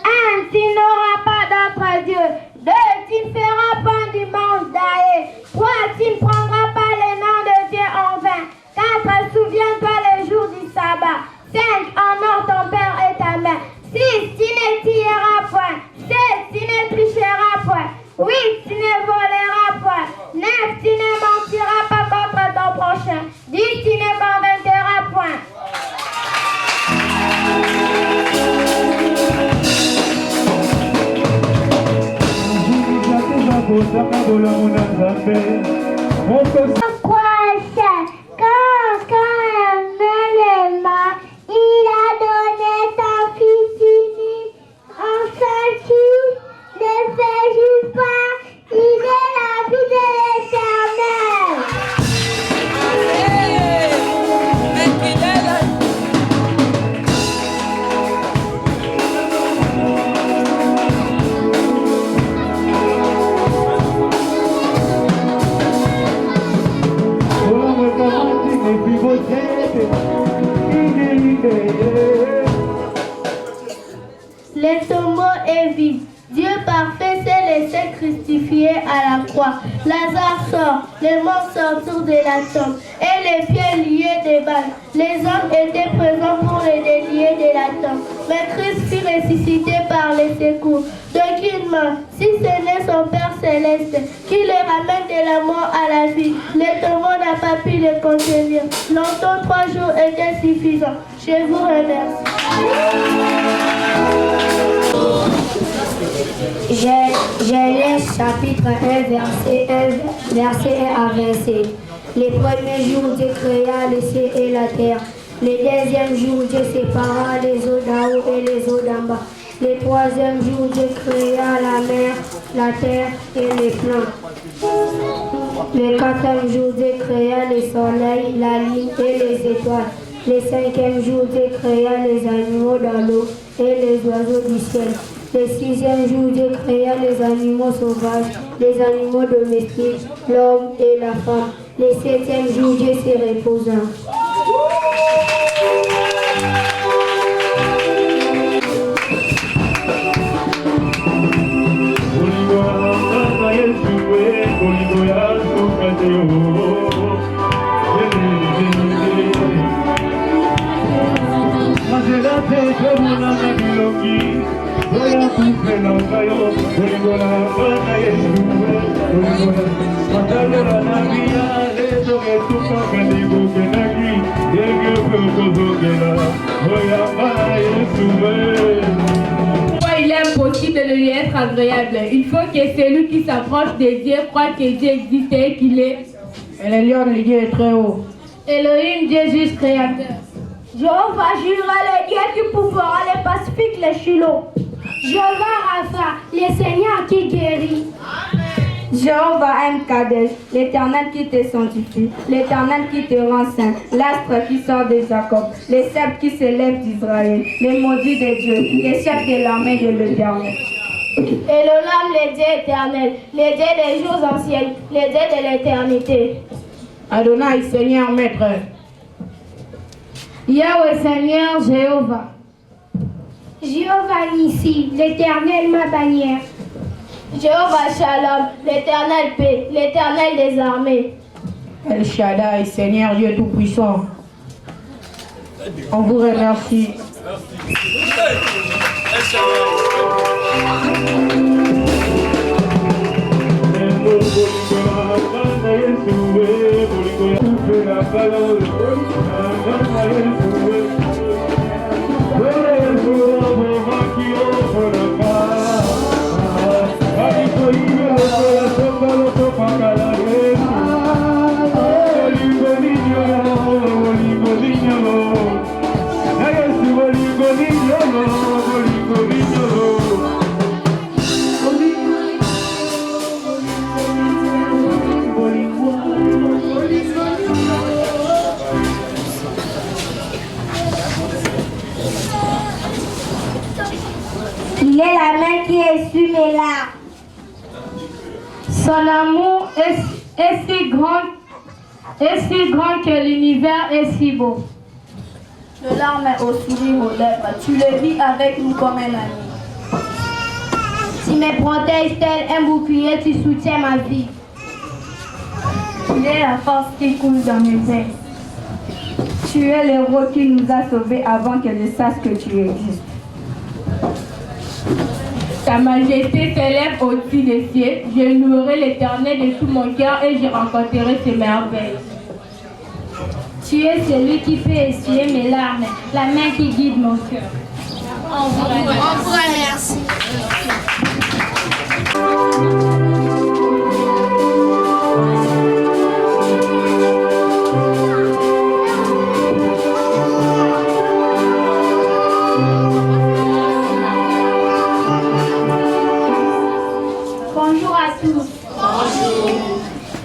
1. Tu n'auras pas d'autre Dieu. 2. Tu ne feras pas d'image d'Aïe. 3. Tu ne prendras pas le nom de Dieu en vain. 4. Souviens-toi le jour du sabbat. 5. Honore ton père et ta mère. 6. Tu ne tueras point. 7. Tu ne tricheras point. 8. Tu ne voleras point. 9. Tu ne mentiras pas contre ton prochain. 10. Tu ne convaincras point. Quand le mât, il a donné son fils unique, enfin qui ne fait juste pas, il est la vie de l'Éternel. Le tombeau est vide. Dieu parfait s'est laissé crucifier à la croix. Lazare sort, les morts sortirent de la tombe et les pieds liés des balles. Les hommes étaient présents pour les délier de la tombe. Mais Christ fut ressuscité par les secours. D'aucune main, si ce n'est son Père céleste, qui le ramène de la mort à la vie. Le tombeau n'a pas pu le contenir. Longtemps 3 jours étaient suffisants. Je vous remercie. Genèse chapitre 1, verset 1 à 27. Les premiers jours, Dieu créa le ciel et la terre. Le deuxième jour, Dieu sépara les eaux d'en haut et les eaux d'en bas. Le troisième jour, Dieu créa la mer, la terre et les plantes. Le quatrième jour, Dieu créa le soleil, la lune et les étoiles. Le cinquième jour, Dieu créa les animaux dans l'eau et les oiseaux du ciel. Le sixième jour, Dieu créa les animaux sauvages, les animaux domestiques, l'homme et la femme. Le septième jour, Dieu se reposa. Il est impossible de lui être agréable. Il faut que celui qui s'approche de Dieu croit que Dieu existe et qu'il est. Et le lion de Dieu est très haut. Elohim, Dieu juste créateur. Jéhovah jurera le Dieu qui pourvoira les pacifiques, les Shiloh. Jéhovah Rapha, le Seigneur qui guérit. Jéhovah Kadesh, l'Éternel qui te sanctifie, l'Éternel qui te rend saint, l'astre qui sort de Jacob, les cèpes qui s'élèvent d'Israël, les maudits de Dieu, les chefs de l'armée de l'Éternel. Elohim, le Dieu éternel, le Dieu des jours anciens, le Dieu de l'éternité. Adonai, Seigneur, Maître. Yahweh, Seigneur, Jéhovah. Jéhovah Nissi, l'Éternel ma bannière. Jéhovah Shalom, l'Éternel paix, l'Éternel des armées. El Shaddai, Seigneur Dieu Tout-Puissant, on vous remercie. Il est la main qui essuie mes larmes. Son amour est si grand que l'univers est si beau. Le larme est au sourire aux lèvres. Tu le vis avec nous comme un ami. Tu me protèges tel un bouclier, tu soutiens ma vie. Tu es la force qui coule dans mes veines. Tu es l'héros qui nous a sauvés avant que je sache que tu existes. Ta majesté s'élève au-dessus des cieux. Je louerai l'Éternel de tout mon cœur et je rencontrerai ses merveilles. Tu es celui qui fait essuyer mes larmes, la main qui guide mon cœur. On vous remercie. Bonjour à tous. Bonjour.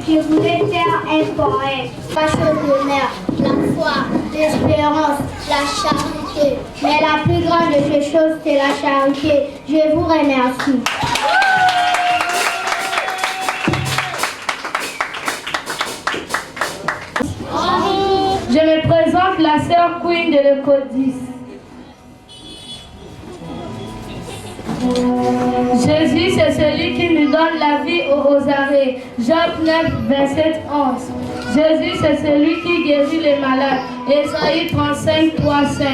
Je voulais faire un poème. Trois choses d'honneur, la foi, l'espérance, la charité. Mais la plus grande de ces choses, c'est la charité. Je vous remercie. Je me présente la sœur Queen de l'Ecodis. Jésus, c'est celui qui nous donne la vie aux arrêts. Job 9, 27, 11. Jésus, c'est celui qui guérit les malades. Ésaïe 35, 3, 5.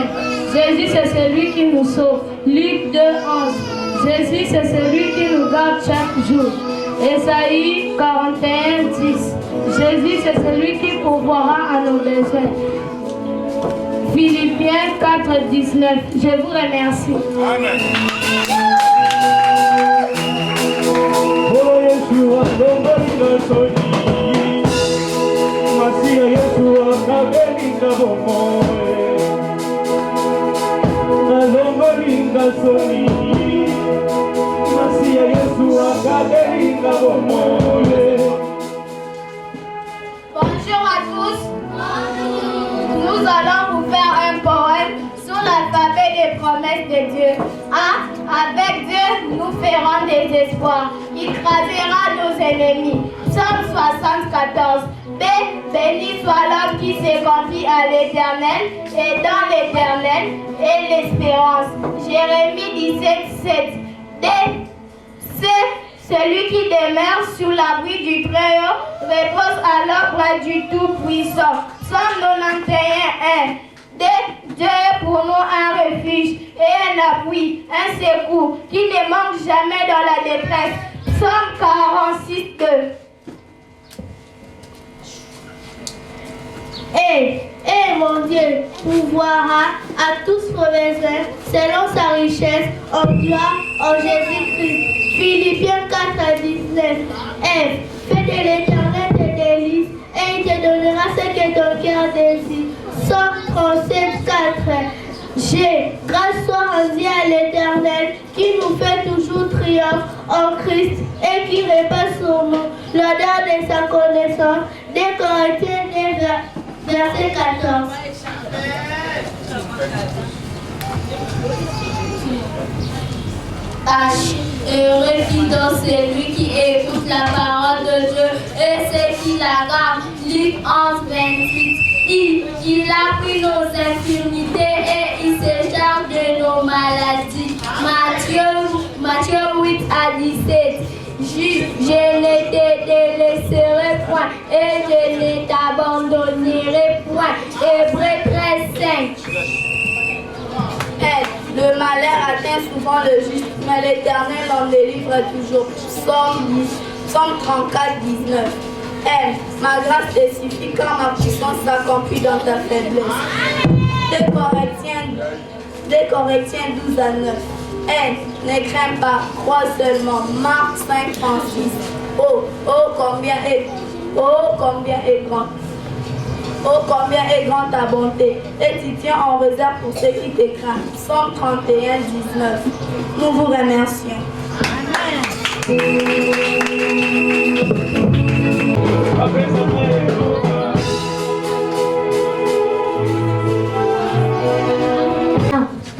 Jésus, c'est celui qui nous sauve. Luc 2, 11. Jésus, c'est celui qui nous garde chaque jour. Ésaïe 41, 10. Jésus, c'est celui qui pourvoira à nos besoins. Philippiens 4, 19. Je vous remercie. Amen. Yeshua, Lombalinga Soni, Masia Yeshua, Kabelinga Bomoe, Lombalinga Soni, Masia Yeshua, Kabelinga Bomoe. Bonjour à tous. Nous allons vous faire un poème sur l'alphabet des promesses de Dieu. A. Avec Dieu, nous ferons des espoirs. Il crasera nos ennemis. Psaume 74. B. Béni soit l'homme qui se confie à l'Éternel et dans l'Éternel et l'espérance. Jérémie 17, 7. D. C. Celui qui demeure sous l'abri du Très-Haut repose à l'ombre du Tout-Puissant. Psaume 91, 1. D. Dieu est pour nous un refuge et un appui, un secours qui ne manque jamais dans la détresse. Psaume 46, 2. Et mon Dieu pourvoira à tous vos besoins selon sa richesse en gloire en Jésus-Christ. Philippiens 4, 19. F. Fais de l'Éternel tes délices et il te donnera ce que ton cœur désire. Psaume 37, 4. G. Grâce soit rendue à l'Éternel qui nous fait toujours triomphe en Christ et qui répand sur nous l'odeur de sa connaissance. Des Corinthiens 9, verset 14. H. Heureux qui dans celui qui écoute la parole de Dieu et ceux qui la gardent. Luc 11, 28. Il a pris nos infirmités et il se charge de nos maladies. Matthieu 8 à 17. souvent le juste, mais l'Éternel en délivre toujours. Psaume 34, 19. Ma grâce te suffit quand ma puissance s'accomplit dans ta faiblesse. 2 Corinthiens 12 à 9. Ne crains pas, crois seulement. Marc 5, 36. Oh, combien est grande. Oh, combien est grande ta bonté, et tu tiens en réserve pour ceux qui te craignent. Psaume 31, 19. Nous vous remercions.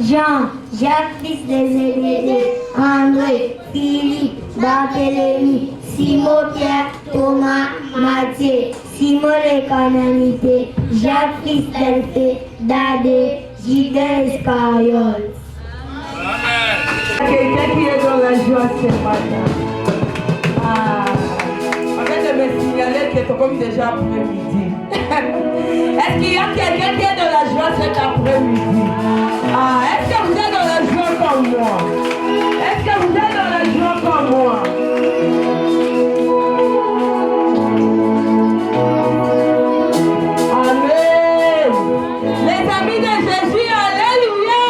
Jean, Jacques, fils de Zébédée, André, Philippe, Barthélemy, Simon, Pierre, Thomas, Matthieu, Simon le Cananité, Jacques, fils d'Alphée, Dadé, Judas Iscariote. Quelqu'un qui est dans la joie ce matin. En fait de me signaler que c'est comme déjà après-midi. Est-ce qu'il y a quelqu'un qui est dans la joie cet après-midi? Est-ce que vous êtes dans la joie comme moi? Est-ce que vous êtes dans la joie comme moi? Amen. Les amis de Jésus, alléluia.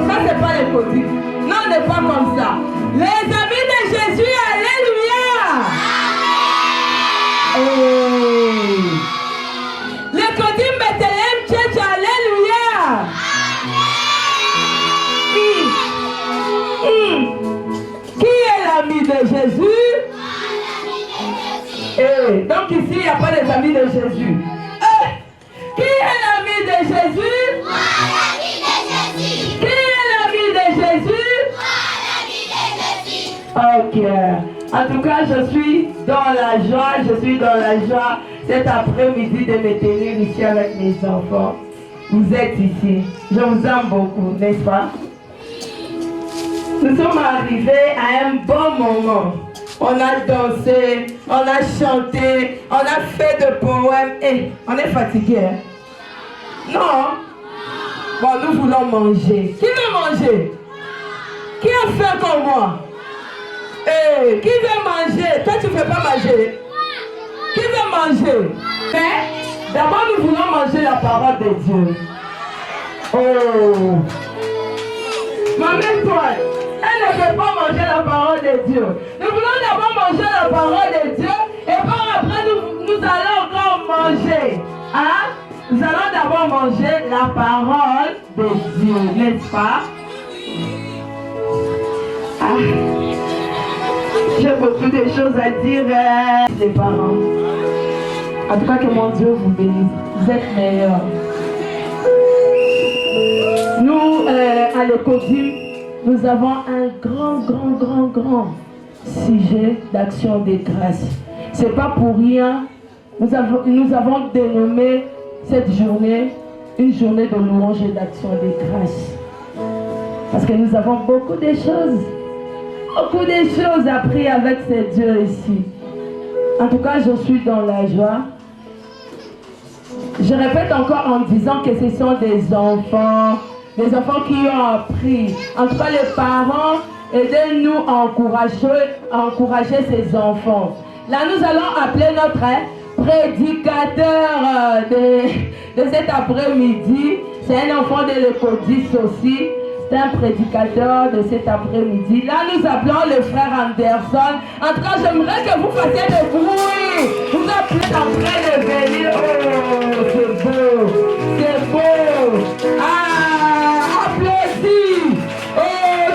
Ça, c'est pas les côtés. Non, on n'est pas comme ça. Les amis de Jésus, alléluia. Le côté Bethléem Church, alléluia. Qui est l'ami de Jésus? Donc ici, il n'y a pas les amis de Jésus. Qui est l'ami de Jésus? Qui est l'ami de Jésus? Ok. En tout cas, je suis dans la joie, cet après-midi de me tenir ici avec mes enfants. Vous êtes ici. Je vous aime beaucoup, n'est-ce pas? Nous sommes arrivés à un bon moment. On a dansé, on a chanté, on a fait de poèmes. On est fatigué, hein? Non? Bon, nous voulons manger. Qui veut manger? Qui a faim comme moi? Qui veut manger? Toi, tu ne veux pas manger? Qui veut manger? D'abord, nous voulons manger la parole de Dieu. Maman, toi, elle ne veut pas manger la parole de Dieu. Nous voulons d'abord manger la parole de Dieu et par après, nous allons encore manger. Nous allons d'abord manger la parole de Dieu, n'est-ce pas? J'ai beaucoup de choses à dire, les parents. En tout cas, que mon Dieu vous bénisse. Vous êtes meilleurs. Nous, à l'Écodime, nous avons un grand sujet d'action de grâce. C'est pas pour rien. Nous avons dénommé cette journée une journée de louange et d'action de grâce. Parce que nous avons beaucoup de choses appris avec ces dieux ici. En tout cas, je suis dans la joie. Je répète encore en disant que ce sont des enfants qui ont appris. En tout cas, les parents, aidez-nous à encourager ces enfants. Là, nous allons appeler notre prédicateur de cet après-midi. C'est un enfant de l'Écodis aussi. C'est un prédicateur de cet après-midi. Là, nous appelons le frère Anderson. En tout cas, j'aimerais que vous fassiez de bruit. Vous êtes en train de venir. Oh, c'est beau. C'est beau. Applaudis. Oh,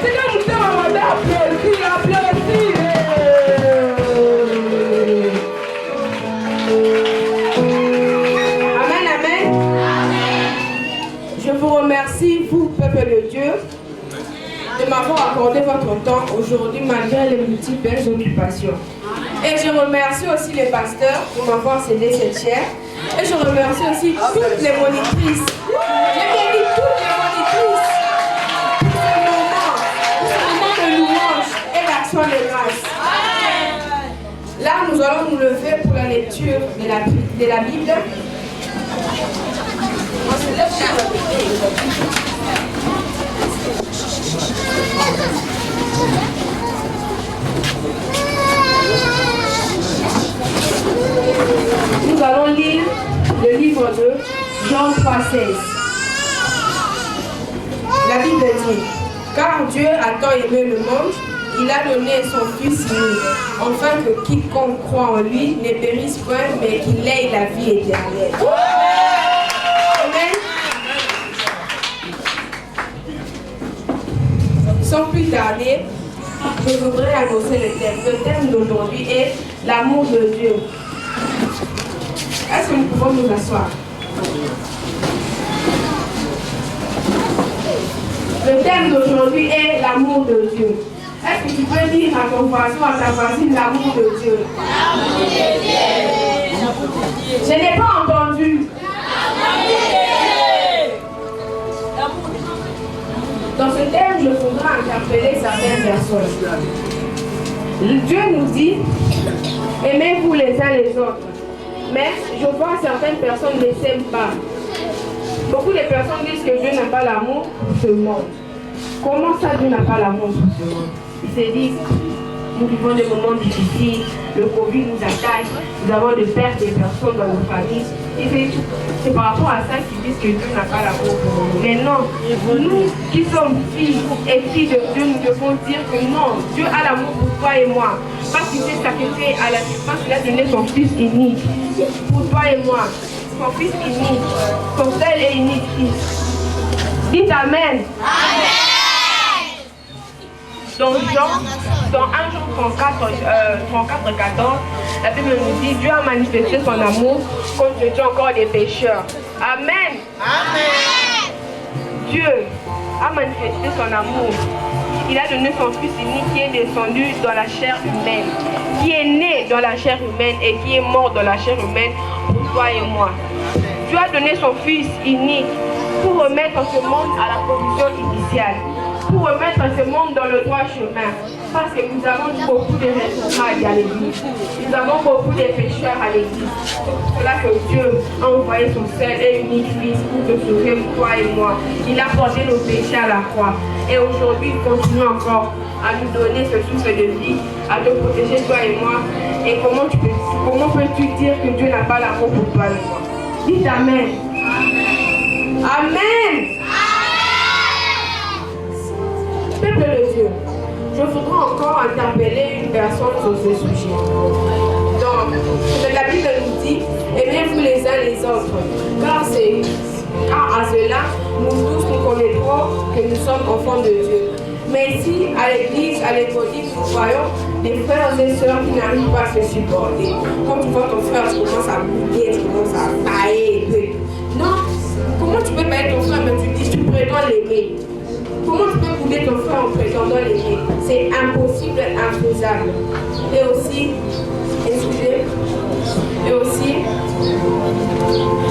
c'est comme vous avez applaudi. Applaudis. Amen, amen. Je vous remercie, vous, peuple de Dieu, de m'avoir accordé votre temps aujourd'hui malgré les multiples occupations. Et je remercie aussi les pasteurs pour m'avoir cédé cette chair. Et je remercie aussi toutes les monitrices. J'ai béni toutes les monitrices pour ce moment de louange et d'action de grâce. Là, nous allons nous lever pour la lecture de la Bible. On se lève. livre de Jean 3,16. La Bible dit, car Dieu a tant aimé le monde, il a donné son Fils unique, afin que quiconque croit en lui ne périsse point, mais qu'il ait la vie éternelle. Amen. Sans plus tarder, je voudrais annoncer le thème. Le thème d'aujourd'hui est l'amour de Dieu. Est-ce que nous pouvons nous asseoir? Le thème d'aujourd'hui est l'amour de Dieu. Est-ce que tu peux dire à ton voisin ou à ta voisine l'amour de Dieu? L'amour de Dieu. Je n'ai pas entendu. Dans ce thème, je voudrais interpeller certaines personnes. Dieu nous dit, aimez-vous les uns les autres. Mais je vois certaines personnes ne s'aiment pas. Beaucoup de personnes disent que Dieu n'a pas l'amour pour ce monde. Comment ça, Dieu n'a pas l'amour pour ce monde? Ils se disent, nous vivons des moments difficiles, le Covid nous attaque, nous avons de pertes de personnes dans nos familles. Et c'est par rapport à ça qu'ils disent que Dieu n'a pas l'amour pour nous. Mais non, nous qui sommes filles et filles de Dieu, nous devons dire que non, Dieu a l'amour pour toi et moi. Parce qu'il s'est sacrifié à la parce qu'il a donné son Fils unique pour toi et moi. Son Fils unique, son seul et unique Fils. Dites Amen. Amen. Dans 1 Jean 34, 14, la Bible nous dit, Dieu a manifesté son amour contre nous étions encore des pécheurs. Amen. Amen. Dieu a manifesté son amour. Il a donné son Fils unique qui est descendu dans la chair humaine, qui est né dans la chair humaine et qui est mort dans la chair humaine pour toi et moi. Dieu a donné son Fils unique pour remettre ce monde à la condition initiale, pour remettre ce monde dans le droit chemin. Parce que nous avons beaucoup de responsables à l'église. Nous avons beaucoup de pécheurs à l'église. C'est pour cela que Dieu a envoyé son seul et unique Fils pour te sauver, toi et moi. Il a porté nos péchés à la croix. Et aujourd'hui, il continue encore à nous donner ce souffle de vie, à te protéger, toi et moi. Et comment peux-tu dire que Dieu n'a pas l'amour pour toi et moi? Dites Amen. Amen. Peuple de Dieu, je voudrais encore interpeller une personne sur ce sujet. Donc, la Bible nous dit, aimez-vous les uns les autres, car à cela, nous tous nous connaîtrons que nous sommes enfants de Dieu. Mais ici, à l'église, à l'école, nous voyons des frères et sœurs qui n'arrivent pas à se supporter. Quand tu vois ton frère, tu commences à bouder, tu commences à tailler. Non, comment tu peux tailler ton frère, mais tu dis, tu prétends l'aimer? Comment tu peux bouder ton frère en prétendant l'aimer? C'est impossible, infaisable. Et aussi,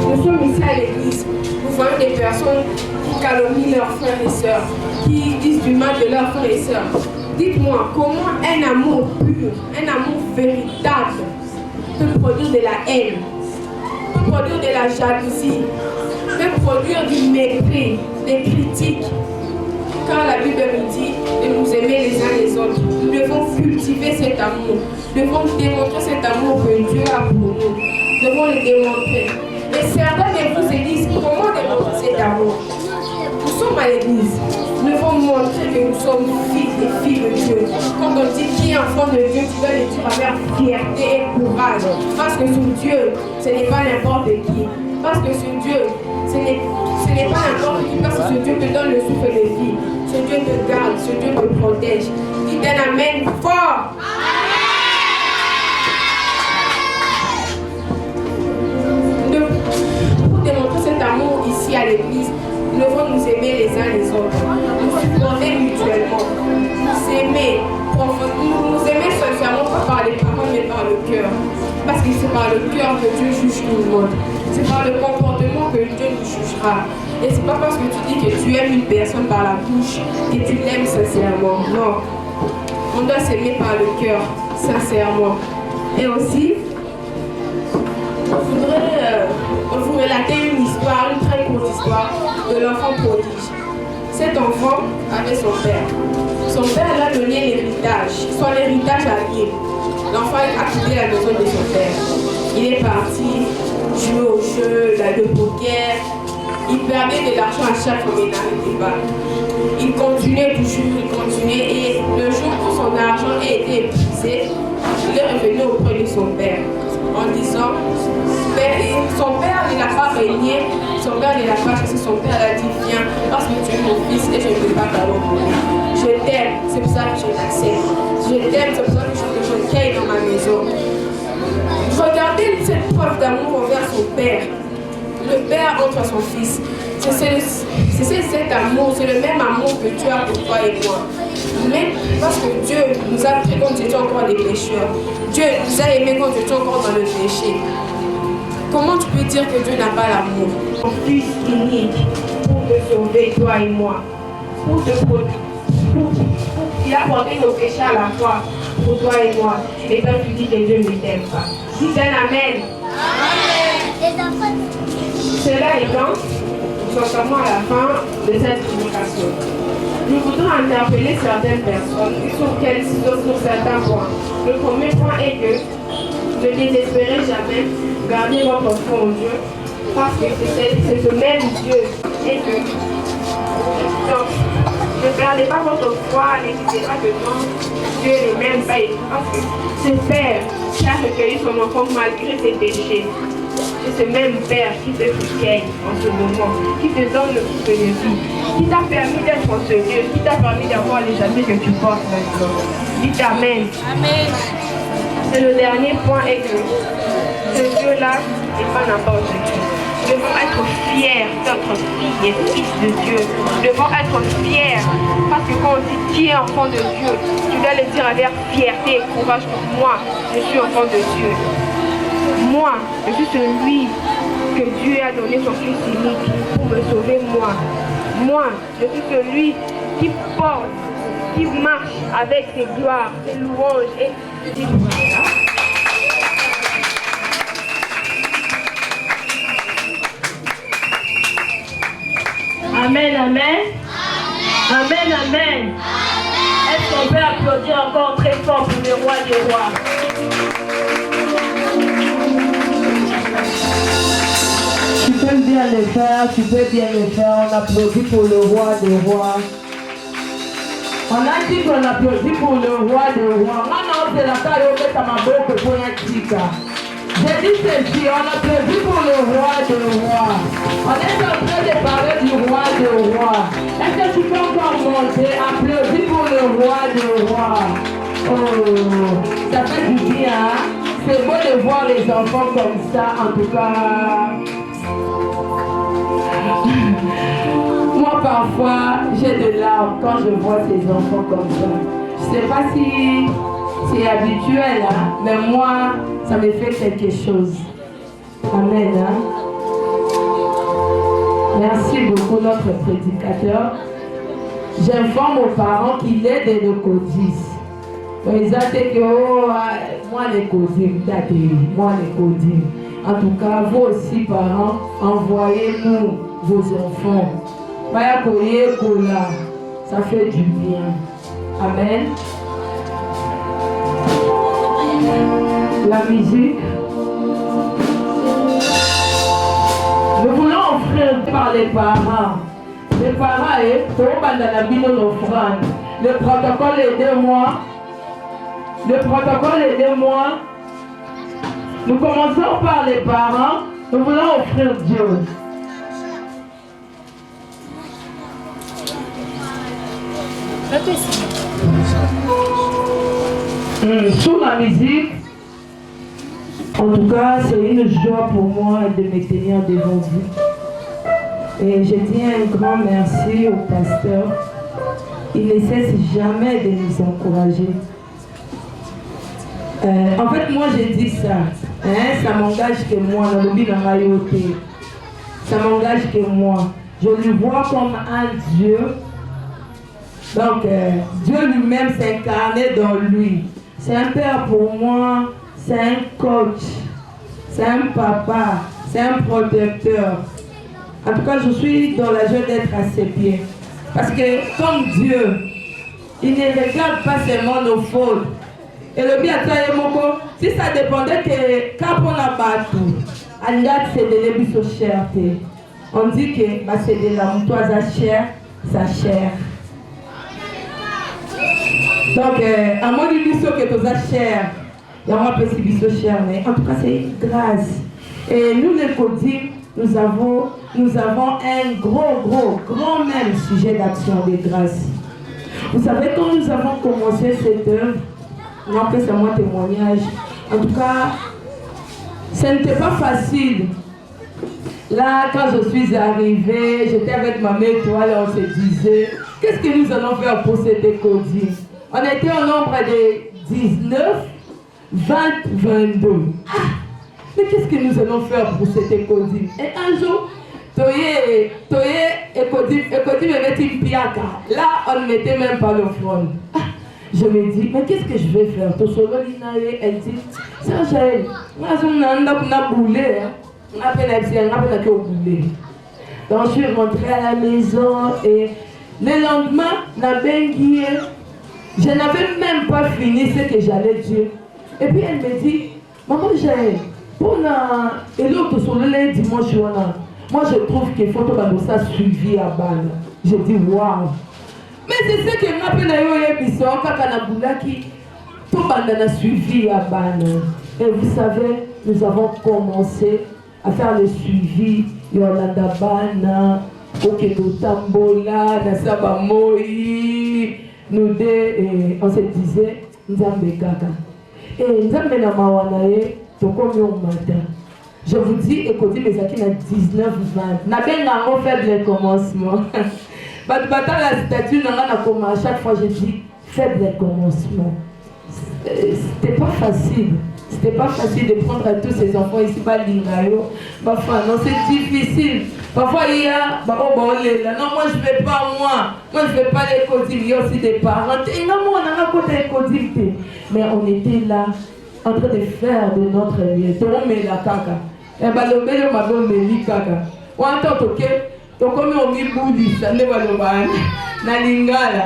nous sommes ici à l'église. Nous voyons des personnes qui calomnient leurs frères et sœurs, qui disent du mal de leurs frères et sœurs. Dites-moi, comment un amour pur, un amour véritable peut produire de la haine, peut produire de la jalousie, peut produire du mépris, des critiques? Quand la Bible nous dit de nous aimer les uns les autres, nous devons cultiver cet amour. Nous devons démontrer cet amour que Dieu a pour nous. Nous devons le démontrer. Et certains de vous se disent, comment démontrer cet amour? Nous sommes à l'église. Nous devons montrer que nous sommes fils et filles de Dieu. Quand on dit qui est enfant de Dieu, tu dois le dire avec fierté et courage. Parce que sur Dieu, ce n'est pas n'importe qui. Parce que sur Dieu, ce n'est pas n'importe qui, parce que ce Dieu te donne le souffle de vie. Ce Dieu te garde, ce Dieu te protège. Dites un amen fort. Amen. Pour démontrer cet amour ici à l'église, nous devons nous aimer les uns les autres. Nous supporter mutuellement. Nous aimer. Nous aimer sincèrement, pas par les paroles, mais par le cœur. Parce que c'est par le cœur que Dieu juge tout le monde. C'est par le comportement que Dieu nous jugera. Et c'est pas parce que tu dis que tu aimes une personne par la bouche que tu l'aimes sincèrement. Non. On doit s'aimer par le cœur, sincèrement. Et aussi, je voudrais vous relater une histoire, une très courte histoire de l'enfant prodige. Cet enfant avait son père. Son père lui a donné l'héritage, son héritage à lui. L'enfant a quitté la maison de son père. Il est parti jouer au jeu, le poker. Il perdait de l'argent à chaque fois, mais il n'arrêtait pas. Il continuait toujours, il continuait. Et le jour où son argent a été épuisé, il est revenu auprès de son père en disant, son père ne l'a pas régné, son père ne l'a pas chassé, son père a dit, viens, parce que tu es mon fils et je ne peux pas t'abandonner. Je t'aime, c'est pour ça que je t'accepte. Je t'aime, c'est pour ça que je cueille dans ma maison. Regardez cette preuve d'amour envers son père. Le père entre son fils. C'est cet amour, c'est le même amour que Dieu a pour toi et moi. Mais parce que Dieu nous a pris quand nous étions encore des pécheurs. Dieu nous a aimés quand nous étions encore dans le péché. Comment tu peux dire que Dieu n'a pas l'amour? Son fils unique pour te sauver, toi et moi. Pour te protéger. Il a porté nos péchés à la croix pour toi et moi. Et toi tu dis que Dieu ne t'aime pas. Dites un amen. Amen. Cela étant, nous en sommes à la fin de cette prédication. Nous voudrons interpeller certaines personnes sur certains points. Le premier point est que ne désespérez jamais, gardez votre foi en Dieu, parce que c'est ce même Dieu. Et que donc, ne perdez pas votre foi, n'hésitez pas que non, Dieu n'est même pas élu, parce que ce Père qui a recueilli son enfant malgré ses péchés. C'est ce même Père qui te soutient en ce moment, qui te donne le souffle de vie, qui t'a permis d'être en ce lieu, qui t'a permis d'avoir les amis que tu portes maintenant. Dites Amen. Amen. Et le dernier point est que ce Dieu-là n'est pas n'importe qui. Nous devons être fiers d'être filles et fils de Dieu. Nous devons être fiers parce que quand on dit qui est enfant de Dieu, tu dois le dire avec fierté et courage pour moi. Je suis enfant de Dieu. Moi, je suis celui que Dieu a donné son Fils unique pour me sauver moi. Moi, je suis celui qui porte, qui marche avec ses gloires, ses louanges et ses Amen, amen. Amen, amen. Est-ce qu'on peut applaudir encore très fort pour le roi des rois? Tu peux bien le faire, tu peux bien le faire. On applaudit pour le roi des rois. On a dit qu'on applaudit pour le roi des rois. J'ai dit ceci, on applaudit pour le roi des rois. On est en train de parler du roi des rois. Est-ce que tu peux encore monter? Applaudis pour le roi des rois. Oh, ça fait du bien, hein? C'est beau de voir les enfants comme ça, en tout cas. Moi, parfois, j'ai de larmes quand je vois ces enfants comme ça. Je ne sais pas si c'est habituel, hein? Mais moi, ça me fait quelque chose. Amen. Hein? Merci beaucoup, notre prédicateur. J'informe aux parents qu'il est de l'Ecodis. Ils ont dit que moi les codim, moi les codim. En tout cas, vous aussi parents, envoyez-nous vos enfants. Ça fait du bien. Amen. La musique. Nous voulons offrir par les parents. Les parents, le protocole est de moi. Le protocole est de moi. Nous commençons par les parents. Nous voulons offrir Dieu. Sous la musique, en tout cas, c'est une joie pour moi de me tenir devant vous. Et je dis un grand merci au pasteur. Il ne cesse jamais de nous encourager. En fait, moi, je dis ça. Hein, ça m'engage que moi, dans le but de la royauté. Ça m'engage que moi. Je le vois comme un Dieu. Donc, Dieu lui-même s'incarnait dans lui. C'est un père pour moi, c'est un coach, c'est un papa, c'est un protecteur. En tout cas, je suis dans la joie d'être à ses pieds. Parce que comme Dieu, il ne regarde pas seulement nos fautes. Et le bien à toi, si ça dépendait que quand on a battu, Andat c'est de l'ébiso cherté. On dit que bah, c'est de la moutoise à chair, sa chair. Donc, à mon ébiso que tu as chair, il y a un peu de biso cher, mais en tout cas, c'est une grâce. Et nous, les Codim, nous avons un grand même sujet d'action de grâce. Vous savez, quand nous avons commencé cette œuvre, non, c'est mon témoignage. En tout cas, ce n'était pas facile. Là, quand je suis arrivée, j'étais avec ma mère étoile et on se disait, qu'est-ce que nous allons faire pour cette Codim? On était au nombre de 19, 20, 22. Ah, mais qu'est-ce que nous allons faire pour cette Codim? Et un jour, Toye, Ekodim mettait une piaka. Là, on ne mettait même pas l'offrande. Ah, je me dis, mais qu'est-ce que je vais faire? Elle dit, c'est Jaël, on a boulé. Donc, je suis rentrée à la maison et le lendemain, je n'avais même pas fini ce que j'allais dire. Et puis elle me dit, maman Jaël, pour l'autre sur le dimanche, moi je trouve qu'il faut que ça suivi à balle. J'ai dit waouh. Mais c'est ce que m'a suivi à balle. Et vous savez, nous avons commencé à faire le suivi. Yolanda Bana, Okelo Tambola, Nasaba Moi, nous deux, on se disait, Nzambe Kaka. Et Nzambe Namawanae, Tokomi au matin. Je vous dis, écoutez, mes acquis, 19, 20. N'a bien un faible commencement. La statue, à chaque fois, je dis faible commencement. C'était pas facile. C'était pas facile de prendre à tous ces enfants ici, parfois, non, c'est difficile. Parfois, il y a, non, moi je ne vais pas, moi je ne vais pas les Codim, il y a aussi des parents. Non, moi, on a un côté Codim. Mais on était là, en train de faire de notre vie. Tout le monde met la caca. Et bien, le meilleur m'a donné la caca. On entend, ok, donc comme on dit bouddhiste, on est pas le ban, na lingala.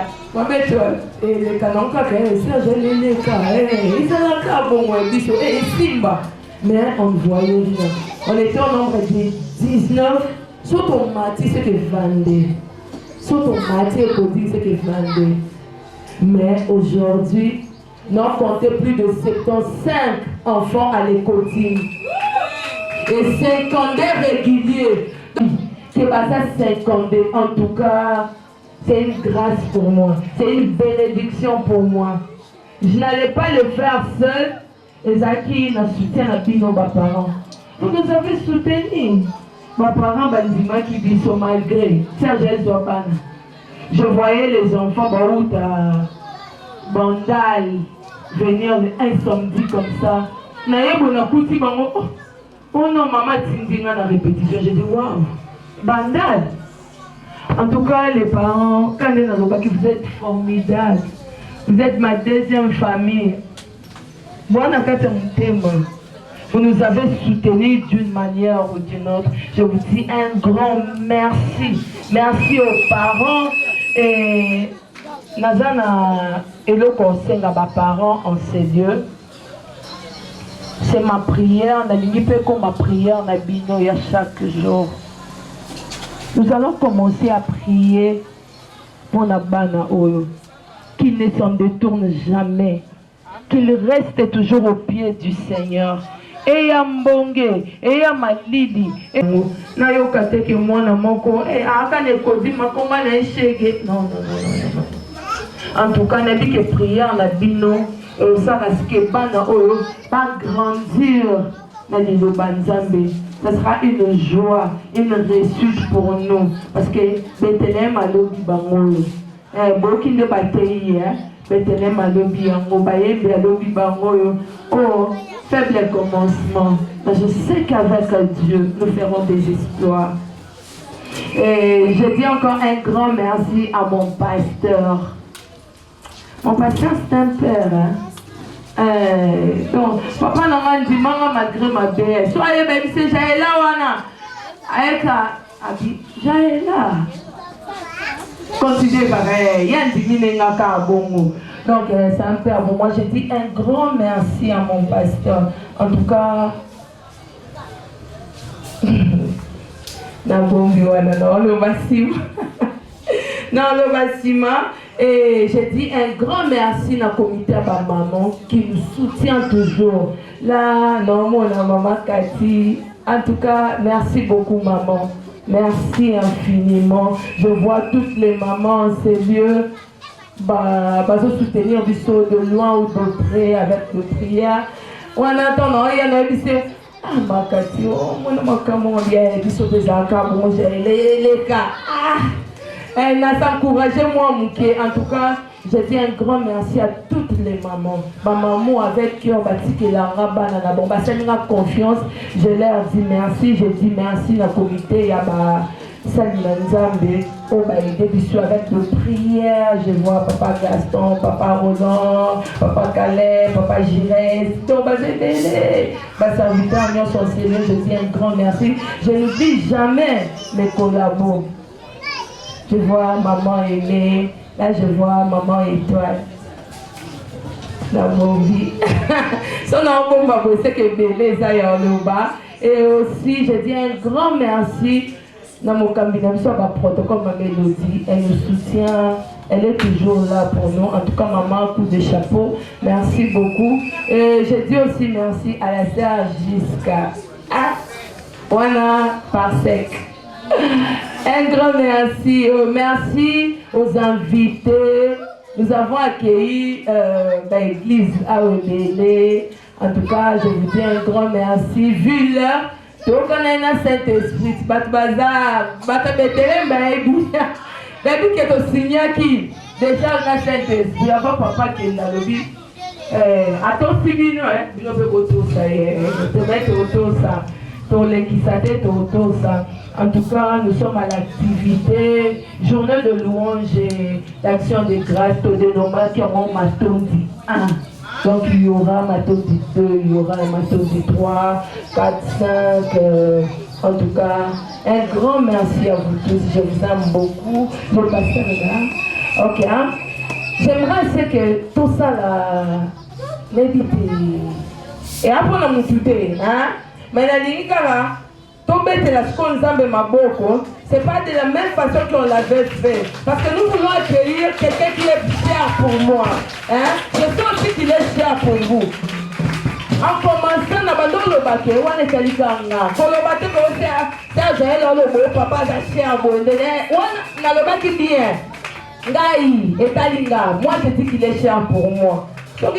Et les canons caca, ça, je l'ai cas, ils ont un cas bon, et Simba. Mais on ne voyait rien. On était au nombre de 19, sauf au mati, c'est que 22. Sauf au mati, c'est que 22. Mais aujourd'hui, nous comptons plus de 75 enfants à l'école. Et 52 réguliers. C'est pas ça, 52. En tout cas, c'est une grâce pour moi. C'est une bénédiction pour moi. Je n'allais pas le faire seul. Et Zaki n'a soutien à nos parents. Vous nous avez soutenu. Mes parents, qui disent malgré. Je voyais les enfants Bandal venir un samedi comme ça. Oh non, maman Tindina la répétition. J'ai dit waouh, Bandal. En tout cas, les parents, quand vous êtes formidables. Vous êtes ma deuxième famille. Vous nous avez soutenus d'une manière ou d'une autre. Je vous dis un grand merci. Merci aux parents et Nazana et le conseil à mes parents en ces lieux. C'est ma prière, ma prière chaque jour. Nous allons commencer à prier pour Nabana Oyo, qu'il ne s'en détourne jamais, qu'il reste toujours au pied du Seigneur. Et ya mbonge, et ya malili, et na yo kateke mwana moko, et akane kodi makoma na eshege. Non. En tout cas, n'a dit que prière na bino, ça reste que bana oyo, pas grandir na lilo banzambe. Ça sera une joie, une réussite pour nous, parce que Bethléem a lobi bango. Beaucoup de batailles, Bethléem a lobi bango, Bayembe a lobi bango. Oh, faible commencement. Mais je sais qu'avec Dieu, nous ferons des exploits. Et je dis encore un grand merci à mon pasteur. Mon pasteur, c'est un père. Donc, papa n'a dit, maman, malgré ma belle. Soyez même si j'ai là, wana. Avec j'ai là. Continuez pareil. Il y a un diminué à bongo. Donc, c'est un père. Bon, moi, je dis un grand merci à mon pasteur. En tout cas, na bombi wana na le bâtiment. Dans le bâtiment. Et je dis un grand merci à la comité à ma maman qui nous soutient toujours. Là, non, mon maman Cathy. En tout cas, merci beaucoup maman. Merci infiniment. Je vois toutes les mamans, c'est mieux. Se soutenir de loin ou de près avec de prières. En attendant, il y en a qui disent ah, ma Cathy, oh, mon comment il y a des choses des cas, bon, j'ai les cas. Elle a encouragé moi, Mouké. En tout cas, je dis un grand merci à toutes les mamans. Ma maman avec qui on va dire que la rabana, bon, bah, c'est une confiance. Je leur dis merci. Je dis merci à la comité. Il y a ma Salina Nzambe. On va aider bisous avec de prières. Je vois papa Gaston, papa Roland, papa Calais, papa Girès. Donc, bah, j'ai aidé. Ma serviteur, Mion Sorcier. Je dis un grand merci. Je n'oublie jamais mes collabos. Je vois maman aimée, là je vois maman étoile. Dans mon vie. Son nom va bosser que bébé Zaya le bas. Et aussi, je dis un grand merci dans mon cabinet, sur ma protocole, ma mélodie. Elle nous soutient, elle est toujours là pour nous. En tout cas, maman, coup de chapeau. Merci beaucoup. Et je dis aussi merci à la sœur Jiska. Ah, voilà, par sec. Un grand merci. Merci aux invités. Nous avons accueilli l'église Aouébélé. En tout cas, je vous dis un grand merci. Vu l'heure, donc on a un Saint-Esprit. Bazar, baby qui est au signal qui déjà on a Saint-Esprit. Avant papa qui est dans le but. Attends 6 minutes, hein. Je vais autour ça. Je vais mettre autour ça. En tout cas, nous sommes à l'activité journée de louange et d'action de grâce de normal qui auront Matondi 1. Donc il y aura Matondi 2, il y aura Matondi 3, 4, 5. En tout cas, un grand merci à vous tous. Je vous aime beaucoup. Le pasteur est là. Ok, hein? J'aimerais que tout ça là, méditer. Et après, on nous tuer, hein? Mais la ligne c'est pas de la même façon qu'on l'avait fait. Parce que nous voulons accueillir quelqu'un qui est cher pour moi. Hein? Je sais aussi qu'il est cher pour vous. En commençant, le baquet, on est allé pour le baquet, c'est papa, j'ai cher pour on a le baquet bien. Moi, je dis qu'il est cher pour moi. Donc,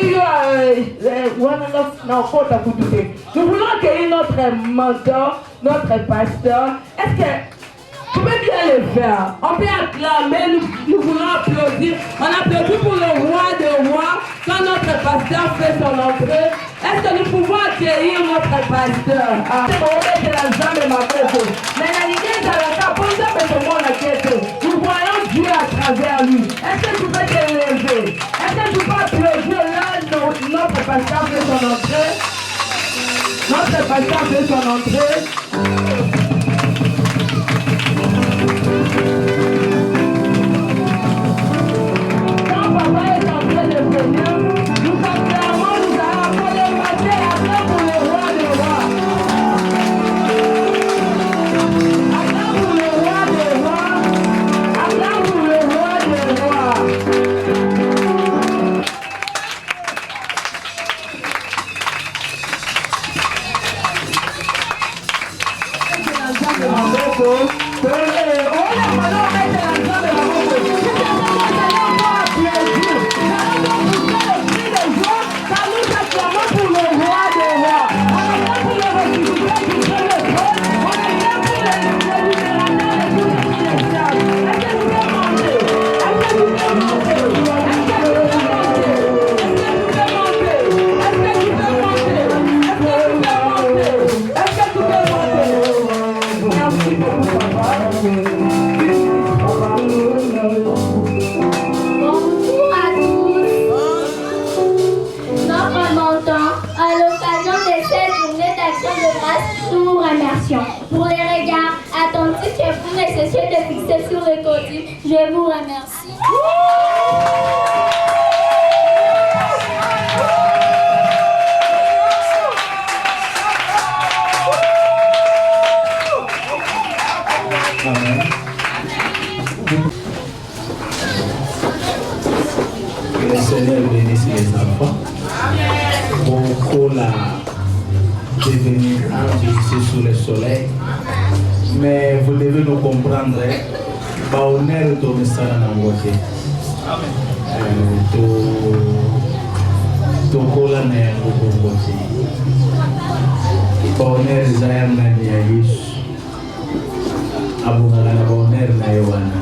nous voulons accueillir notre mentor, notre pasteur. Est-ce que vous pouvez bien le faire? On peut acclamer, nous voulons applaudir. On applaudit pour le roi des rois quand notre pasteur fait son entrée. Est-ce que nous pouvons accueillir notre pasteur? Nous voyons Dieu à travers lui. Est-ce que tu peux te lever? Est-ce que tu peux applaudir là? Notre pasteur fait son entrée. Notre pasteur fait son entrée. Quand papa est en train de venir, nous acclamons, nous allons le matin après pour le roi des rois. Après pour le roi des rois. Après pour le roi des rois. Pour les regards attentifs que vous nécessitez de fixer sur le côté, je vous remercie. Seigneur bénisse les enfants. Beaucoup la devenir ici sous le soleil. Mais vous devez nous comprendre. Honneur de message dans côté. To kola na yango côté. Honneur zaire na Yesu. Abongala na honneur na Yohana.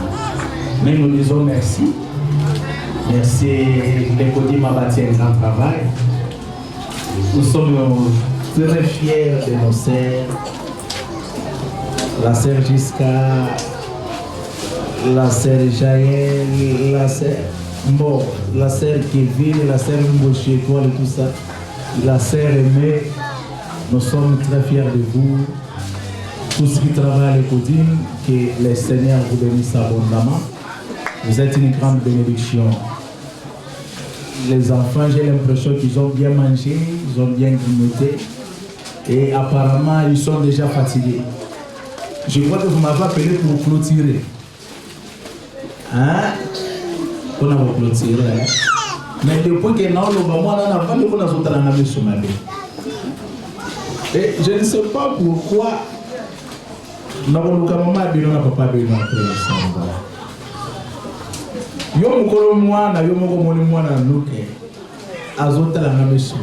Mais nous disons merci. Merci les Codis m'a bâti un grand travail. Nous sommes très fiers de nos sœurs. La sœur Jiska, la sœur Jaël, la sœur Kevin, la sœur Mboché, étoile et tout ça. La sœur Aimée, nous sommes très fiers de vous. Tous ceux qui travaillent à l'Écodine, que le Seigneur vous bénisse abondamment. Vous êtes une grande bénédiction. Les enfants, j'ai l'impression qu'ils ont bien mangé, ils ont bien grignoté. Et apparemment, ils sont déjà fatigués. Je crois que vous m'avez appelé pour clôturer. Hein? On a clôturé. Hein? Mais depuis que nous avons et je ne sais pas pourquoi nous avons papa yo mukolo mwana yo moko moni mwana nuke azotala na mesuma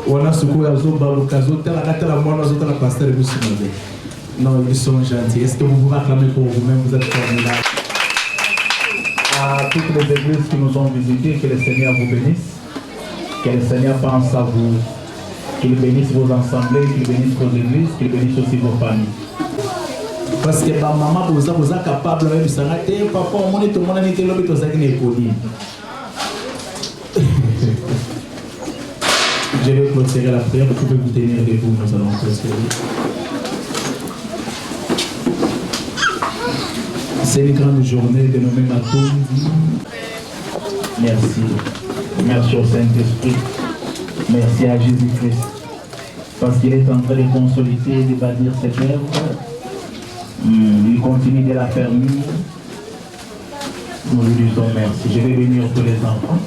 wana suku azobaluka azotala katala mwana azotala pasteur Bussimade. Non, ils sont gentils. Est-ce que vous vous acclamez pour vous-même? Vous êtes formidables. À toutes les églises qui nous ont visités, que le Seigneur vous bénisse, que le Seigneur pense à vous, qu'il bénisse vos assemblées, qu'il bénisse vos églises, qu'il bénisse aussi vos familles. Parce que ma maman vous a capable de s'arrêter, papa, on est tout le monde qui est là, tout ça qui est poli. Je vais clôturer la prière, vous pouvez vous tenir debout, nous allons clôturer. C'est une grande journée de nommer Matoum. Merci. Merci au Saint-Esprit. Merci à Jésus-Christ. Parce qu'il est en train de consolider, de bâtir cette œuvre. Il continue de la faire vivre. Nous lui disons merci. Je vais bénir tous les enfants.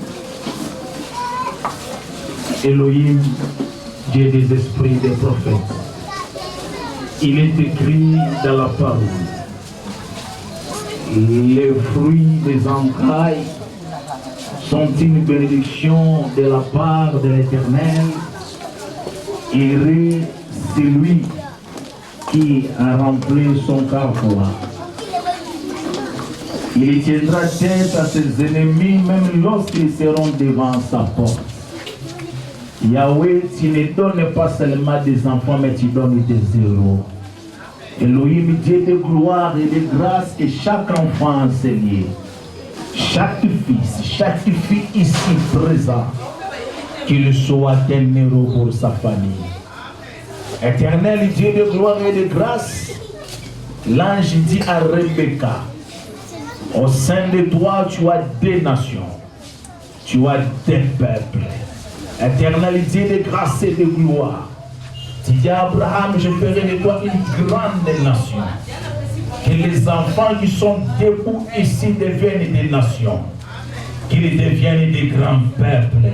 Elohim, Dieu des esprits, des prophètes. Il est écrit dans la parole. Les fruits des entrailles sont une bénédiction de la part de l'Éternel. Heureux celui qui a rempli son carrefour. Il tiendra tête à ses ennemis même lorsqu'ils seront devant sa porte. Yahweh, tu ne donnes pas seulement des enfants, mais tu donnes des héros. Elohim, Dieu de gloire et de grâce, et chaque enfant enseigné, chaque fils, chaque fille ici présent, qu'il soit un héros pour sa famille. Éternel Dieu de gloire et de grâce, l'ange dit à Rebecca, au sein de toi tu as des nations, tu as des peuples. Éternel Dieu de grâce et de gloire, tu dis à Abraham, je ferai de toi une grande nation. Que les enfants qui sont debout ici deviennent des nations. Qu'ils deviennent des grands peuples.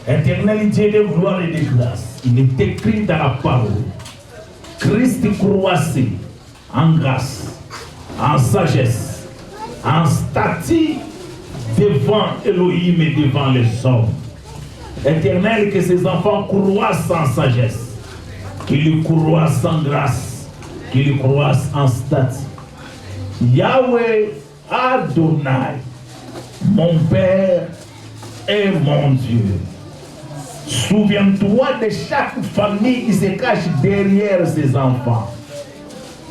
Éternel Dieu de gloire et de grâce, il est écrit dans la parole. Christ croissait en grâce, en sagesse, en statut devant Elohim et devant les hommes. Éternel, que ces enfants croissent en sagesse, qu'ils croissent en grâce, qu'ils croissent en statut. Yahweh Adonai, mon Père et mon Dieu. Souviens-toi de chaque famille qui se cache derrière ses enfants.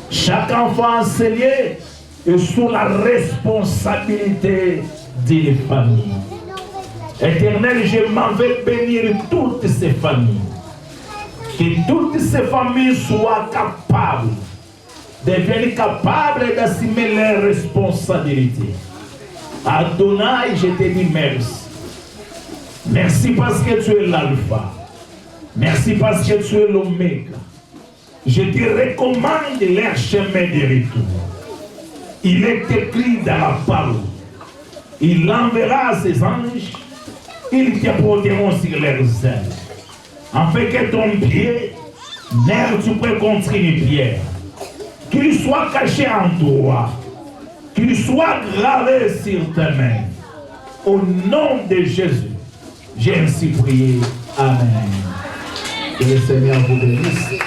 Chaque enfant enseigné est sous la responsabilité des familles. Éternel, je m'en vais bénir toutes ces familles. Que toutes ces familles soient capables, deviennent capables d'assumer leurs responsabilités. Adonai, je te dis merci. Merci parce que tu es l'alpha. Merci parce que tu es l'oméga. Je te recommande leur chemin de retour. Il est écrit dans la parole Il enverra ses anges, ils te porteront sur leurs ailes, afin que ton pied n'erre tu contre une pierre, qu'il soit caché en toi, qu'il soit gravé sur tes mains. Au nom de Jésus, j'ai ainsi prié. Amen. Que le Seigneur vous bénisse.